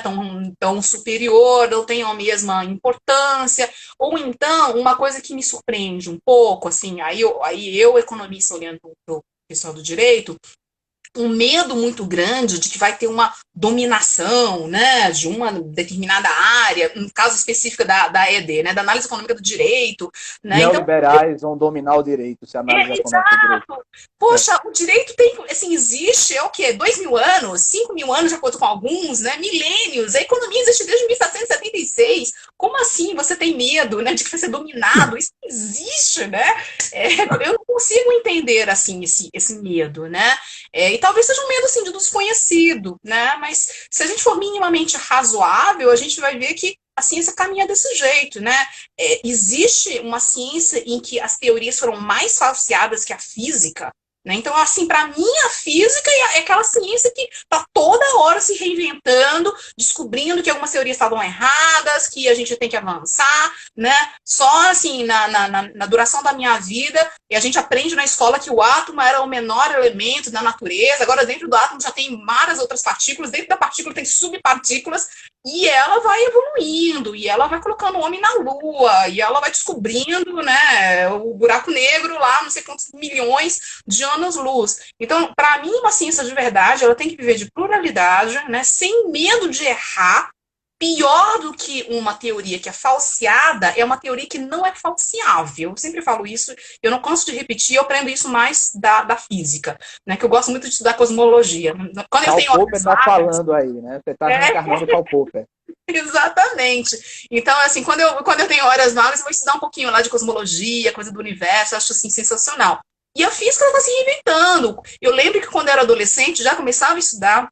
tão superior, não tem a mesma importância, ou então, uma coisa que me surpreende um pouco, assim, aí eu economista olhando para o pessoal do direito, um medo muito grande de que vai ter uma dominação, né, de uma determinada área, no caso específico da ED, né, da análise econômica do direito, né, então Neoliberais vão dominar o direito, se a análise econômica do direito. exato. Poxa, o direito tem, assim, existe, é o quê? 2.000 anos, 5.000 anos, de acordo com alguns, né? Milênios. A economia existe desde 1776. Como assim você tem medo, né, de que vai ser dominado? Isso não existe, né? Eu não consigo entender, assim, esse medo, né? E talvez seja um medo, assim, do desconhecido, né? Mas se a gente for minimamente razoável, a gente vai ver que a ciência caminha desse jeito, né? Existe uma ciência em que as teorias foram mais falseadas que a física, né? Então, assim, para mim, a física é aquela ciência que está toda hora se reinventando, descobrindo que algumas teorias estavam erradas, que a gente tem que avançar, né? Só, assim, na duração da minha vida, e a gente aprende na escola que o átomo era o menor elemento da natureza, agora dentro do átomo já tem várias outras partículas, dentro da partícula tem subpartículas, e ela vai evoluindo, e ela vai colocando o homem na Lua, e ela vai descobrindo, né, o buraco negro lá, não sei quantos milhões de anos-luz. Então, para mim, uma ciência de verdade, ela tem que viver de pluralidade, né, sem medo de errar. Pior do que uma teoria que é falseada é uma teoria que não é falseável. Eu sempre falo isso, eu não canso de repetir, eu aprendo isso mais da física, né? Que eu gosto muito de estudar cosmologia. Quando eu Karl tenho Popper horas está vagas, falando aí, né? Você está é, reencarnando Karl Popper. exatamente. Então, assim, quando eu tenho horas vagas, eu vou estudar um pouquinho lá de cosmologia, coisa do universo, eu acho assim sensacional. E a física está se reinventando. Eu lembro que quando eu era adolescente, já começava a estudar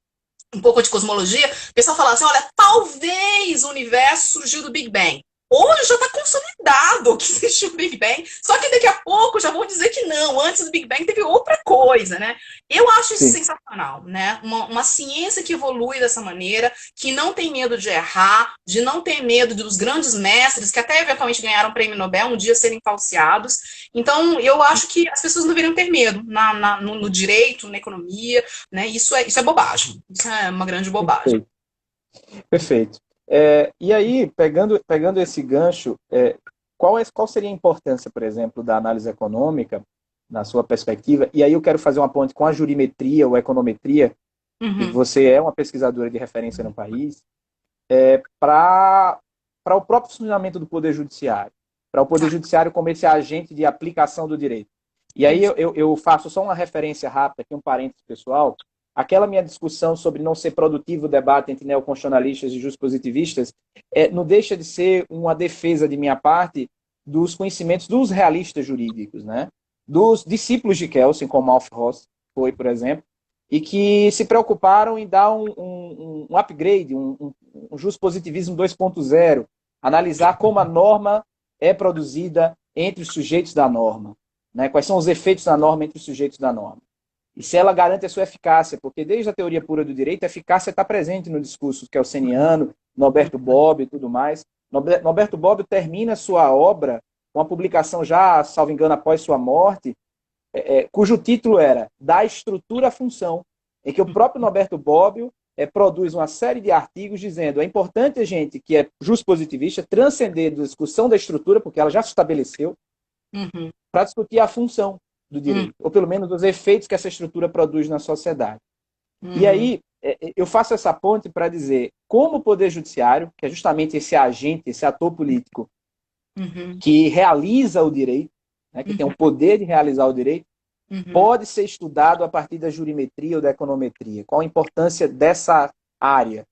um pouco de cosmologia, o pessoal falava assim, olha, talvez o universo surgiu do Big Bang. Hoje já está consolidado que existiu o Big Bang, só que daqui a pouco já vão dizer que não, antes do Big Bang teve outra coisa, né? Eu acho isso Sim. sensacional, né? Uma ciência que evolui dessa maneira, que não tem medo de errar, de não ter medo dos grandes mestres, que até eventualmente ganharam o prêmio Nobel, um dia serem falseados. Então, eu acho que as pessoas não deveriam ter medo no direito, na economia, né? Isso é bobagem. Isso é uma grande bobagem. Perfeito. Perfeito. E aí, pegando esse gancho, qual seria a importância, por exemplo, da análise econômica, na sua perspectiva? E aí eu quero fazer uma ponte com a jurimetria ou econometria, e Uhum. você é uma pesquisadora de referência no país, para o próprio funcionamento do Poder Judiciário, para o Poder Tá. Judiciário como esse agente de aplicação do direito. E aí eu faço só uma referência rápida, aqui um parênteses pessoal, aquela minha discussão sobre não ser produtivo o debate entre neoconstitucionalistas e juspositivistas não deixa de ser uma defesa de minha parte dos conhecimentos dos realistas jurídicos, né? Dos discípulos de Kelsen, como Alf Ross foi, por exemplo, e que se preocuparam em dar um upgrade, um juspositivismo 2.0, analisar como a norma é produzida entre os sujeitos da norma, né? Quais são os efeitos da norma entre os sujeitos da norma. E se ela garante a sua eficácia, porque desde a teoria pura do direito, a eficácia está presente no discurso kelseniano, Norberto Bobbio e tudo mais. Norberto Bobbio termina sua obra com uma publicação já, salvo engano, após sua morte, cujo título era Da Estrutura à Função, em que o próprio Norberto Bobbio produz uma série de artigos dizendo é importante a gente, que é justpositivista, transcender a discussão da estrutura, porque ela já se estabeleceu, Uhum. para discutir a função do Uhum. direito, ou pelo menos os efeitos que essa estrutura produz na sociedade. E Uhum. aí, eu faço essa ponte para dizer como o Poder Judiciário, que é justamente esse agente, esse ator político Uhum. que realiza o direito, né, que tem o Uhum. poder de realizar o direito, Uhum. pode ser estudado a partir da jurimetria ou da econometria. Qual a importância dessa área?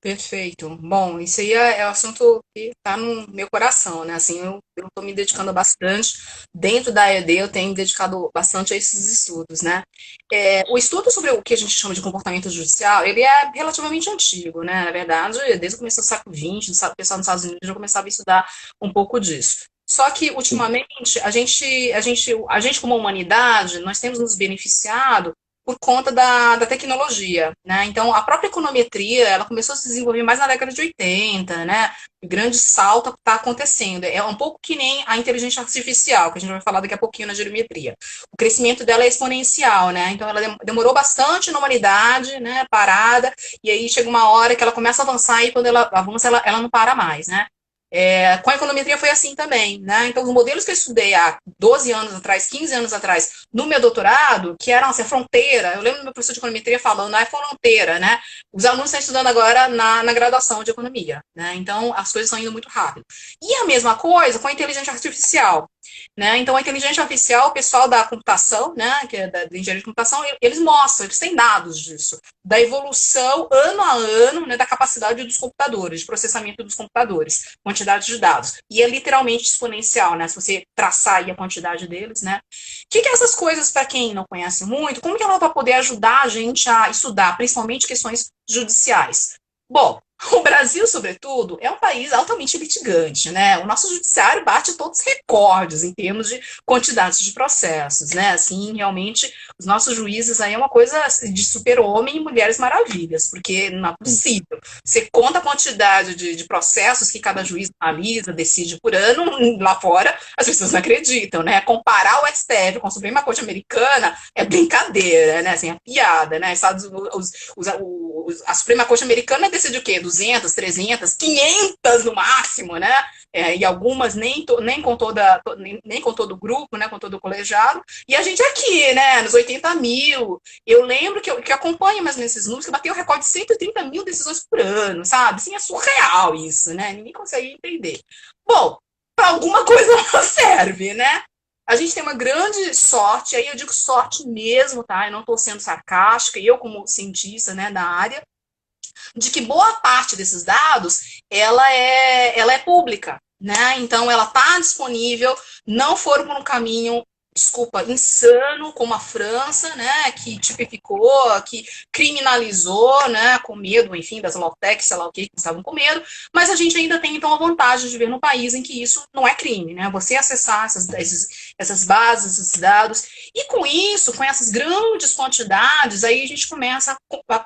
Perfeito. Bom, isso aí é um assunto que está no meu coração, né? Assim, eu estou me dedicando bastante. Dentro da ED, eu tenho me dedicado bastante a esses estudos, né? O estudo sobre o que a gente chama de comportamento judicial, ele é relativamente antigo, né? Na verdade, desde o começo do século XX, o pessoal nos Estados Unidos já começava a estudar um pouco disso. Só que, Sim. ultimamente, a gente como humanidade, nós temos nos beneficiado por conta da tecnologia, né? Então, a própria econometria, ela começou a se desenvolver mais na década de 80, né? O grande salto está acontecendo. É um pouco que nem a inteligência artificial, que a gente vai falar daqui a pouquinho na geometria. O crescimento dela é exponencial, né? Então, ela demorou bastante na humanidade, né? Parada, e aí chega uma hora que ela começa a avançar e quando ela avança, ela não para mais, né? Com a econometria foi assim também, né? Então, os modelos que eu estudei há 12 anos atrás, 15 anos atrás, no meu doutorado, que eram assim, a fronteira, eu lembro do meu professor de econometria falando, é fronteira, né? Os alunos estão estudando agora na graduação de economia, né? Então, as coisas estão indo muito rápido. E a mesma coisa com a inteligência artificial. Né? Então, a inteligência artificial, o pessoal da computação, né, que é da engenharia de computação, eles mostram, eles têm dados disso, da evolução ano a ano, né, da capacidade dos computadores, de processamento dos computadores, quantidade de dados. E é literalmente exponencial, né, se você traçar aí a quantidade deles. Né? O que essas coisas, para quem não conhece muito, como que ela vai poder ajudar a gente a estudar, principalmente questões judiciais? Bom, o Brasil, sobretudo, é um país altamente litigante, né? O nosso judiciário bate todos os recordes em termos de quantidades de processos, né? Assim, realmente, os nossos juízes aí é uma coisa de super-homem e mulheres maravilhas, porque não é possível. Você conta a quantidade de processos que cada juiz analisa, decide por ano, lá fora, as pessoas não acreditam, né? Comparar o STF com a Suprema Corte Americana é brincadeira, né? Assim, é piada, né? A Suprema Corte Americana decide o quê? 200, 300, 500 no máximo, né? E algumas nem com nem com todo o grupo, né? Com todo o colegiado. E a gente aqui, né? Nos 80 mil. Eu lembro que acompanho mais nesses números, que bateu o recorde de 130 mil decisões por ano, sabe? Assim, é surreal isso, né? Ninguém consegue entender. Bom, para alguma coisa ela serve, né? A gente tem uma grande sorte, aí eu digo sorte mesmo, tá? Eu não estou sendo sarcástica, eu como cientista, né, da área, de que boa parte desses dados ela é pública, né? Então ela está disponível, não foram por um caminho, desculpa, insano, como a França, né, que tipificou, que criminalizou, né, com medo, enfim, das Lawtech, sei lá o que estavam com medo, mas a gente ainda tem, então, a vantagem de ver no país em que isso não é crime, né, você acessar essas bases, esses dados, e com isso, com essas grandes quantidades, aí a gente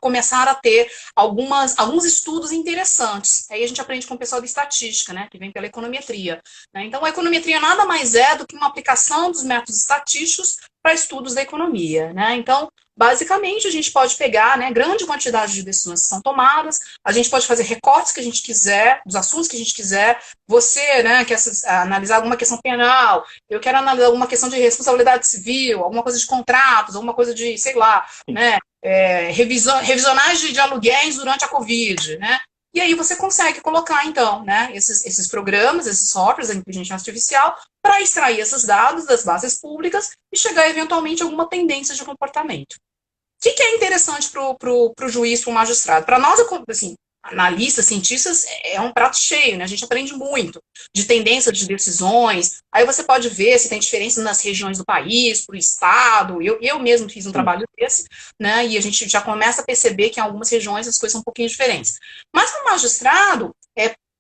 começar a ter alguns estudos interessantes. Aí a gente aprende com o pessoal de estatística, né, que vem pela econometria. Né? Então, a econometria nada mais é do que uma aplicação dos métodos estatísticos para estudos da economia. Né? Então, basicamente, a gente pode pegar, né, grande quantidade de decisões que são tomadas, a gente pode fazer recortes que a gente quiser, dos assuntos que a gente quiser. Você, né, quer analisar alguma questão penal, eu quero analisar alguma questão de responsabilidade civil, alguma coisa de contratos, alguma coisa de, sei lá, né, revisionais de aluguéis durante a Covid, né? E aí você consegue colocar, então, né, esses programas, esses softwares da inteligência artificial para extrair esses dados das bases públicas e chegar, eventualmente, a alguma tendência de comportamento. O que é interessante para o juiz, para o magistrado? Para nós, assim, analistas, cientistas, é um prato cheio, né? A gente aprende muito de tendência de decisões. Aí você pode ver se tem diferença nas regiões do país, para o estado. Eu mesmo fiz um trabalho desse, né? E a gente já começa a perceber que em algumas regiões as coisas são um pouquinho diferentes. Mas para o magistrado,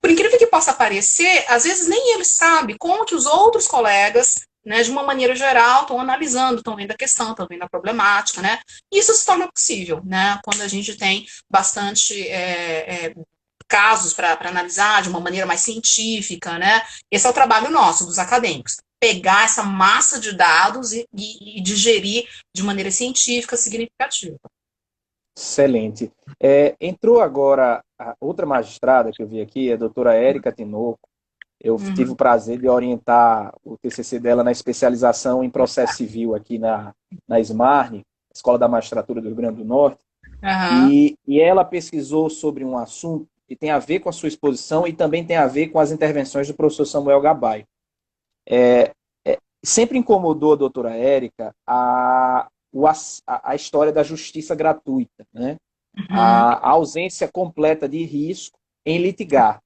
por incrível que possa parecer, às vezes nem ele sabe como que os outros colegas, né, de uma maneira geral, estão analisando, estão vendo a questão, estão vendo a problemática, né? E isso se torna possível, né? Quando a gente tem bastante casos para analisar de uma maneira mais científica, né? Esse é o trabalho nosso, dos acadêmicos. Pegar essa massa de dados e digerir de maneira científica significativa. Excelente. Entrou agora a outra magistrada que eu vi aqui, a doutora Érica Tinoco. Eu tive o prazer de orientar o TCC dela na especialização em processo civil aqui na SMARN, Escola da Magistratura do Rio Grande do Norte. E ela pesquisou sobre um assunto que tem a ver com a sua exposição e também tem a ver com as intervenções do professor Samuel Gabay. Sempre incomodou a doutora Érica a história da justiça gratuita, né? A ausência completa de risco em litigar.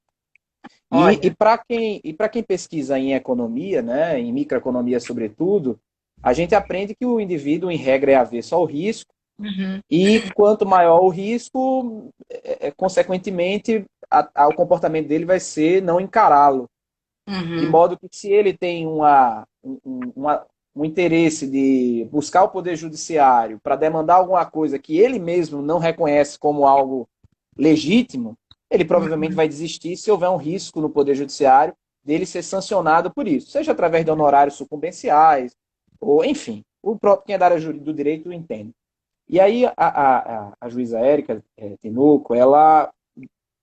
E para quem pesquisa em economia, né, em microeconomia sobretudo, a gente aprende que o indivíduo, em regra, é avesso ao risco, e quanto maior o risco, consequentemente, o comportamento dele vai ser não encará-lo. De modo que se ele tem um interesse de buscar o poder judiciário para demandar alguma coisa que ele mesmo não reconhece como algo legítimo, ele provavelmente vai desistir se houver um risco no Poder Judiciário dele ser sancionado por isso, seja através de honorários sucumbenciais, ou enfim, o próprio quem é da área do direito entende. E aí a juíza Érica Tinoco, ela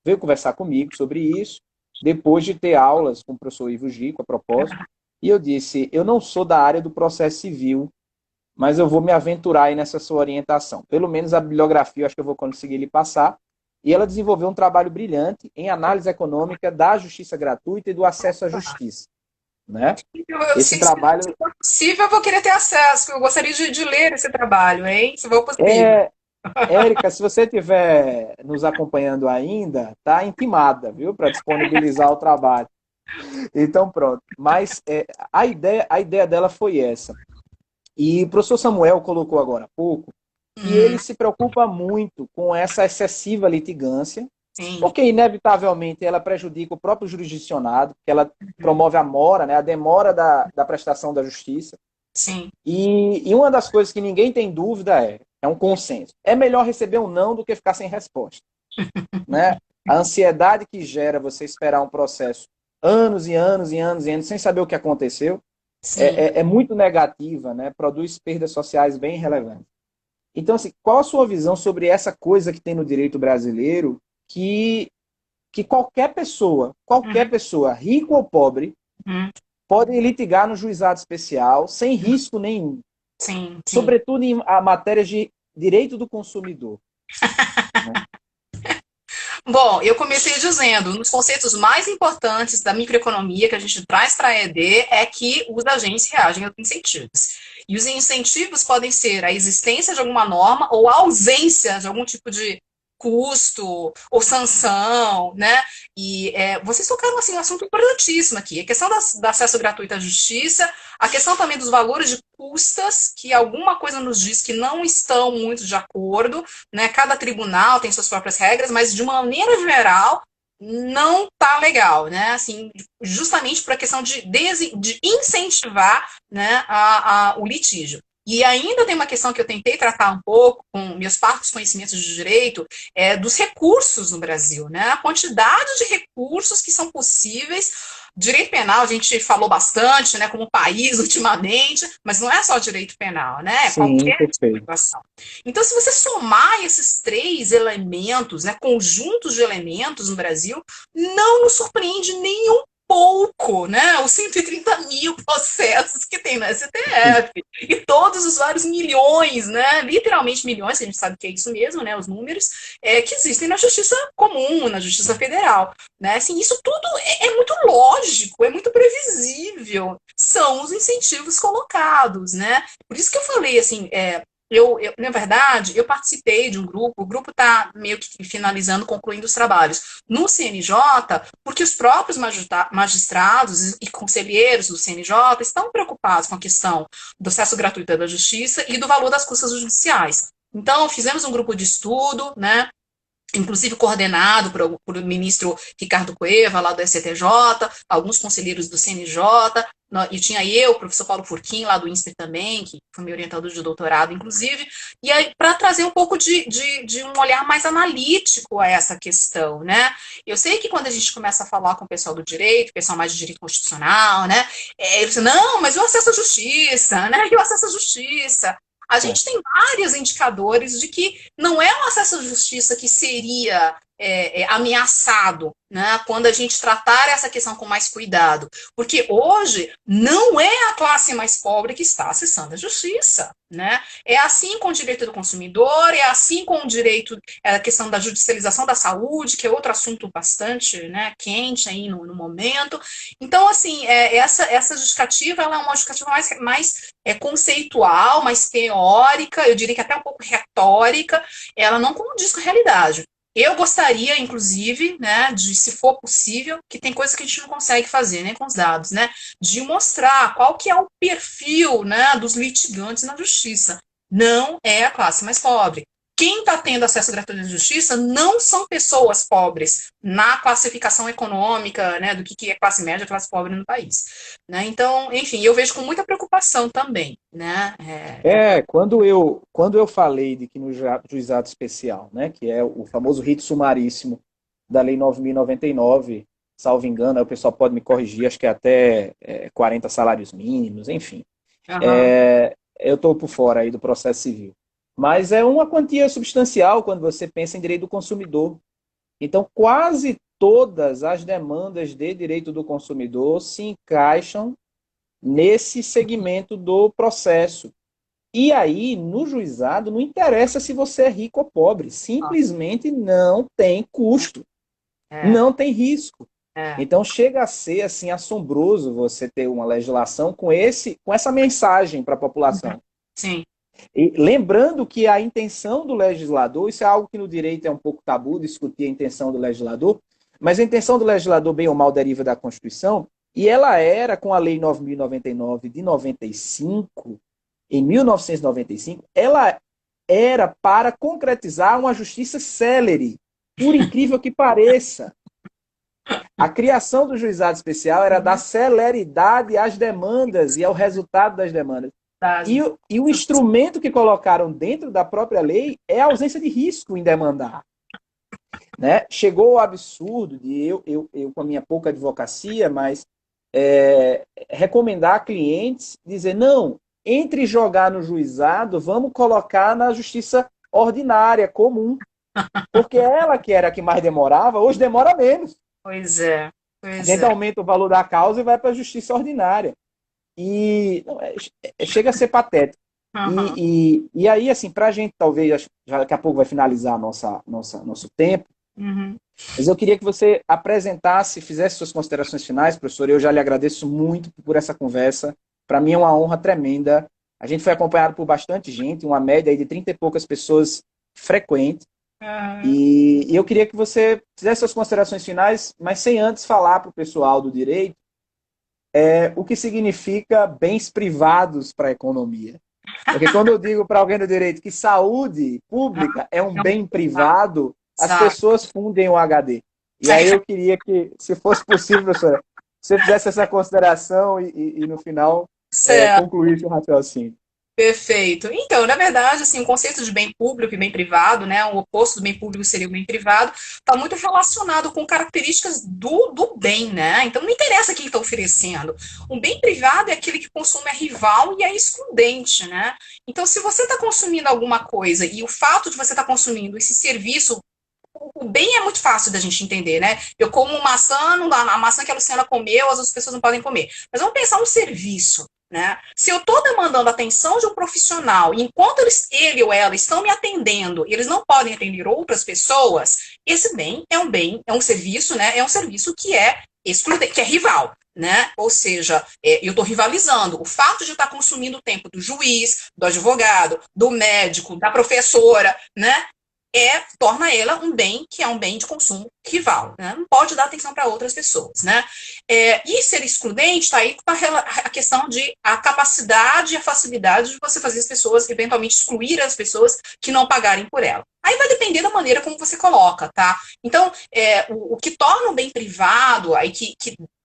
veio conversar comigo sobre isso, depois de ter aulas com o professor Ivo Gico, a propósito, e eu disse, eu não sou da área do processo civil, mas eu vou me aventurar aí nessa sua orientação. Pelo menos a bibliografia eu acho que eu vou conseguir lhe passar. E ela desenvolveu um trabalho brilhante em análise econômica da justiça gratuita e do acesso à justiça. Né? Esse trabalho... Se for possível, eu vou querer ter acesso. Eu gostaria de ler esse trabalho, hein? Se for possível. Érica, se você estiver nos acompanhando ainda, tá intimada, viu, para disponibilizar o trabalho. Então, pronto. Mas a ideia dela foi essa. E o professor Samuel colocou agora há pouco que ele se preocupa muito com essa excessiva litigância, Sim. porque, inevitavelmente, ela prejudica o próprio jurisdicionado, porque ela promove a mora, né, a demora da prestação da justiça. Sim. E uma das coisas que ninguém tem dúvida é um consenso. É melhor receber um não do que ficar sem resposta. Né? A ansiedade que gera você esperar um processo anos e anos e anos e anos sem saber o que aconteceu é muito negativa, né? Produz perdas sociais bem relevantes. Então, assim, qual a sua visão sobre essa coisa que tem no direito brasileiro que qualquer pessoa, rico ou pobre, pode litigar no juizado especial sem risco nenhum? Sim. Sobretudo em matérias de direito do consumidor. Né? Bom, eu comecei dizendo, um dos conceitos mais importantes da microeconomia que a gente traz para a ED é que os agentes reagem aos incentivos. E os incentivos podem ser a existência de alguma norma ou a ausência de algum tipo de custo ou sanção, né? E vocês tocaram assim, um assunto importantíssimo aqui, a questão do acesso gratuito à justiça, a questão também dos valores de custas, que alguma coisa nos diz que não estão muito de acordo, né? Cada tribunal tem suas próprias regras, mas de uma maneira geral não tá legal, né? Assim, justamente por a questão de incentivar, né, o litígio. E ainda tem uma questão que eu tentei tratar um pouco com meus parcos conhecimentos de direito, dos recursos no Brasil, né? A quantidade de recursos que são possíveis. Direito penal, a gente falou bastante, né, como país ultimamente, mas não é só direito penal, né? É qualquer situação. Então, se você somar esses três elementos, né, conjuntos de elementos no Brasil, não nos surpreende nem um pouco, né? Os 130 mil processos que tem no STF e todos os vários milhões, né? Literalmente milhões, que a gente sabe que é isso mesmo, né? Os números que existem na Justiça Comum, na Justiça Federal, né? Assim, isso tudo é muito lógico, é muito previsível. São os incentivos colocados, né? Por isso que eu falei assim, na verdade, eu participei de um grupo, o grupo está meio que finalizando, concluindo os trabalhos no CNJ, porque os próprios magistrados e conselheiros do CNJ estão preocupados com a questão do acesso gratuito da justiça e do valor das custas judiciais. Então, fizemos um grupo de estudo, né? Inclusive coordenado por o ministro Ricardo Cueva, lá do STJ, alguns conselheiros do CNJ, e tinha eu, o professor Paulo Furquim, lá do INSPER também, que foi meu orientador de doutorado, inclusive, e aí para trazer um pouco de um olhar mais analítico a essa questão, né? Eu sei que quando a gente começa a falar com o pessoal do direito, o pessoal mais de direito constitucional, né? Eles dizem, não, mas e o acesso à justiça, né? E o acesso à justiça? A gente tem vários indicadores de que não é o acesso à justiça que seria ameaçado, né, quando a gente tratar essa questão com mais cuidado. Porque hoje não é a classe mais pobre que está acessando a justiça. Né? É assim com o direito do consumidor, é assim com o direito, a questão da judicialização da saúde, que é outro assunto bastante, né, quente aí no momento. Então, assim, essa justificativa ela é uma justificativa mais conceitual, mais teórica, eu diria que até um pouco retórica, ela não condiz com a realidade. Eu gostaria, inclusive, né, de, se for possível, que tem coisa que a gente não consegue fazer, né, com os dados, né, de mostrar qual que é o perfil, né, dos litigantes na justiça. Não é a classe mais pobre. Quem está tendo acesso gratuito à justiça não são pessoas pobres na classificação econômica, né, do que é classe média e classe pobre no país. Né? Então, enfim, eu vejo com muita preocupação também. Né? Quando eu falei de que no juizado especial, né, que é o famoso rito sumaríssimo da Lei 9.099, salvo engano, aí o pessoal pode me corrigir, acho que é até 40 salários mínimos, enfim. Eu estou por fora aí do processo civil. Mas é uma quantia substancial quando você pensa em direito do consumidor. Então, quase todas as demandas de direito do consumidor se encaixam nesse segmento do processo. E aí, no juizado, não interessa se você é rico ou pobre, simplesmente não tem custo, não tem risco. Então chega a ser assim assombroso você ter uma legislação com essa mensagem para a população. Sim. E lembrando que a intenção do legislador, isso é algo que no direito é um pouco tabu, discutir a intenção do legislador, mas a intenção do legislador, bem ou mal, deriva da Constituição, e ela era, com a Lei 9.099 de 95, em 1995, ela era para concretizar uma justiça célere, por incrível que pareça. A criação do juizado especial era dar celeridade às demandas e ao resultado das demandas. E o instrumento que colocaram dentro da própria lei é a ausência de risco em demandar. Né? Chegou o absurdo de eu com a minha pouca advocacia, mas recomendar a clientes, dizer, não, entre jogar no juizado, vamos colocar na justiça ordinária, comum. Porque ela que era a que mais demorava, hoje demora menos. Pois é. A gente aumenta o valor da causa e vai para a justiça ordinária. E chega a ser patético. Uhum. E aí, assim, para a gente, talvez, já daqui a pouco vai finalizar nosso tempo, mas eu queria que você apresentasse, fizesse suas considerações finais, professor. Eu já lhe agradeço muito por essa conversa. Para mim é uma honra tremenda. A gente foi acompanhado por bastante gente, uma média aí de 30 e poucas pessoas frequentes. E eu queria que você fizesse suas considerações finais, mas sem antes falar para o pessoal do direito o que significa bens privados para a economia. Porque quando eu digo para alguém do direito que saúde pública é um bem privado, as pessoas fundem o HD. E aí eu queria que, se fosse possível, professora, você fizesse essa consideração e no final concluísse o raciocínio. Perfeito. Então, na verdade, assim, o conceito de bem público e bem privado, né, o oposto do bem público seria o bem privado, está muito relacionado com características do bem, né? Então, não interessa quem está oferecendo. Um bem privado é aquele que o consumo é rival e é excludente, né? Então, se você está consumindo alguma coisa e o fato de você estar consumindo esse serviço, o bem é muito fácil da gente entender, né? Eu como maçã, a maçã que a Luciana comeu, as outras pessoas não podem comer. Mas vamos pensar um serviço. Né? Se eu estou demandando a atenção de um profissional, e enquanto ele ou ela estão me atendendo, e eles não podem atender outras pessoas, esse bem, é um serviço, né? É um serviço que é excludente, que é rival. Né? Ou seja, eu estou rivalizando. O fato de estar consumindo o tempo do juiz, do advogado, do médico, da professora, né? Torna ela um bem que é um bem de consumo rival, né? Não pode dar atenção para outras pessoas, né? E ser excludente está aí com a questão de a capacidade e a facilidade de você fazer as pessoas, eventualmente excluir as pessoas que não pagarem por ela. Aí vai depender da maneira como você coloca, tá? Então, o que torna o bem privado, aí que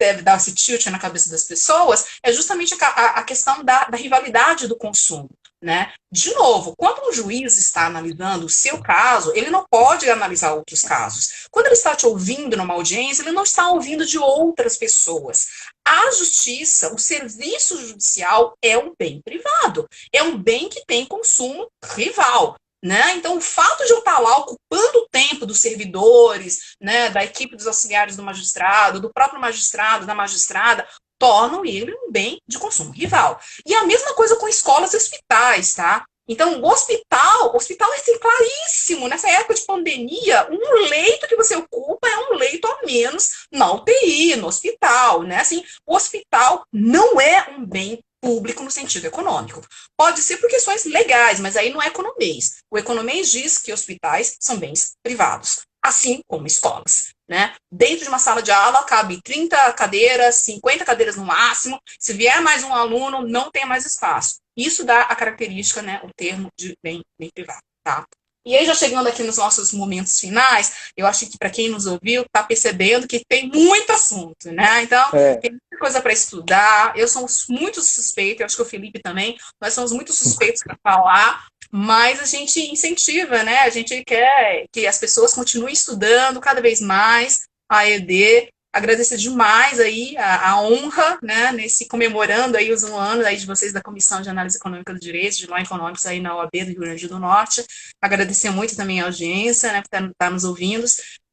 deve dar esse tilt na cabeça das pessoas, é justamente a questão da rivalidade do consumo. Né? De novo, quando um juiz está analisando o seu caso, ele não pode analisar outros casos. Quando ele está te ouvindo numa audiência, ele não está ouvindo de outras pessoas. A justiça, o serviço judicial é um bem privado, é um bem que tem consumo rival. Né? Então, o fato de eu estar lá ocupando o tempo dos servidores, né, da equipe dos auxiliares do magistrado, do próprio magistrado, da magistrada, tornam ele um bem de consumo rival. E a mesma coisa com escolas e hospitais, tá? Então, o hospital é assim, claríssimo. Nessa época de pandemia, um leito que você ocupa é um leito a menos na UTI, no hospital, né? Assim, o hospital não é um bem público no sentido econômico. Pode ser por questões legais, mas aí não é economês. O economês diz que hospitais são bens privados, assim como escolas. Né? Dentro de uma sala de aula cabe 30 cadeiras, 50 cadeiras no máximo. Se vier mais um aluno, não tem mais espaço. Isso dá a característica, né, o termo de bem privado. Tá? E aí, já chegando aqui nos nossos momentos finais, eu acho que para quem nos ouviu, está percebendo que tem muito assunto, né? Então, tem muita coisa para estudar. Eu sou muito suspeita, eu acho que o Felipe também, nós somos muito suspeitos para falar, mas a gente incentiva, né? A gente quer que as pessoas continuem estudando cada vez mais a ED agradecer demais aí a honra, né, nesse comemorando aí os 1 ano aí de vocês da Comissão de Análise Econômica do Direito, de Law Economics aí na OAB do Rio Grande do Norte. Agradecer muito também a audiência, né, por estar nos ouvindo.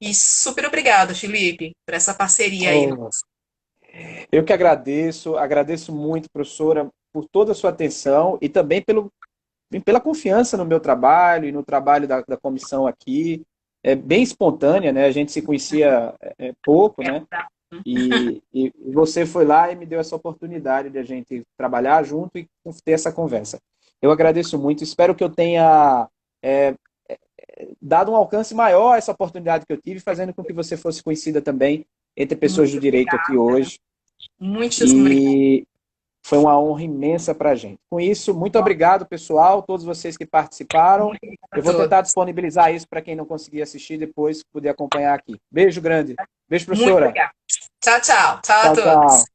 E super obrigada, Felipe, por essa parceria aí. Oh, eu que agradeço, agradeço muito, professora, por toda a sua atenção e também pela confiança no meu trabalho e no trabalho da comissão aqui. É bem espontânea, né? A gente se conhecia pouco, né? E você foi lá e me deu essa oportunidade de a gente trabalhar junto e ter essa conversa. Eu agradeço muito, espero que eu tenha é, dado um alcance maior a essa oportunidade que eu tive, fazendo com que você fosse conhecida também entre pessoas Muito do direito aqui obrigada. hoje. Muitíssimo obrigada. E foi uma honra imensa para a gente. Com isso, muito obrigado, pessoal, todos vocês que participaram. A Eu vou tentar todos. disponibilizar isso para quem não conseguir assistir depois, poder acompanhar aqui. Beijo grande. Beijo, Muito professora. obrigada. Tchau, tchau. Tchau a Tchau, todos. tchau.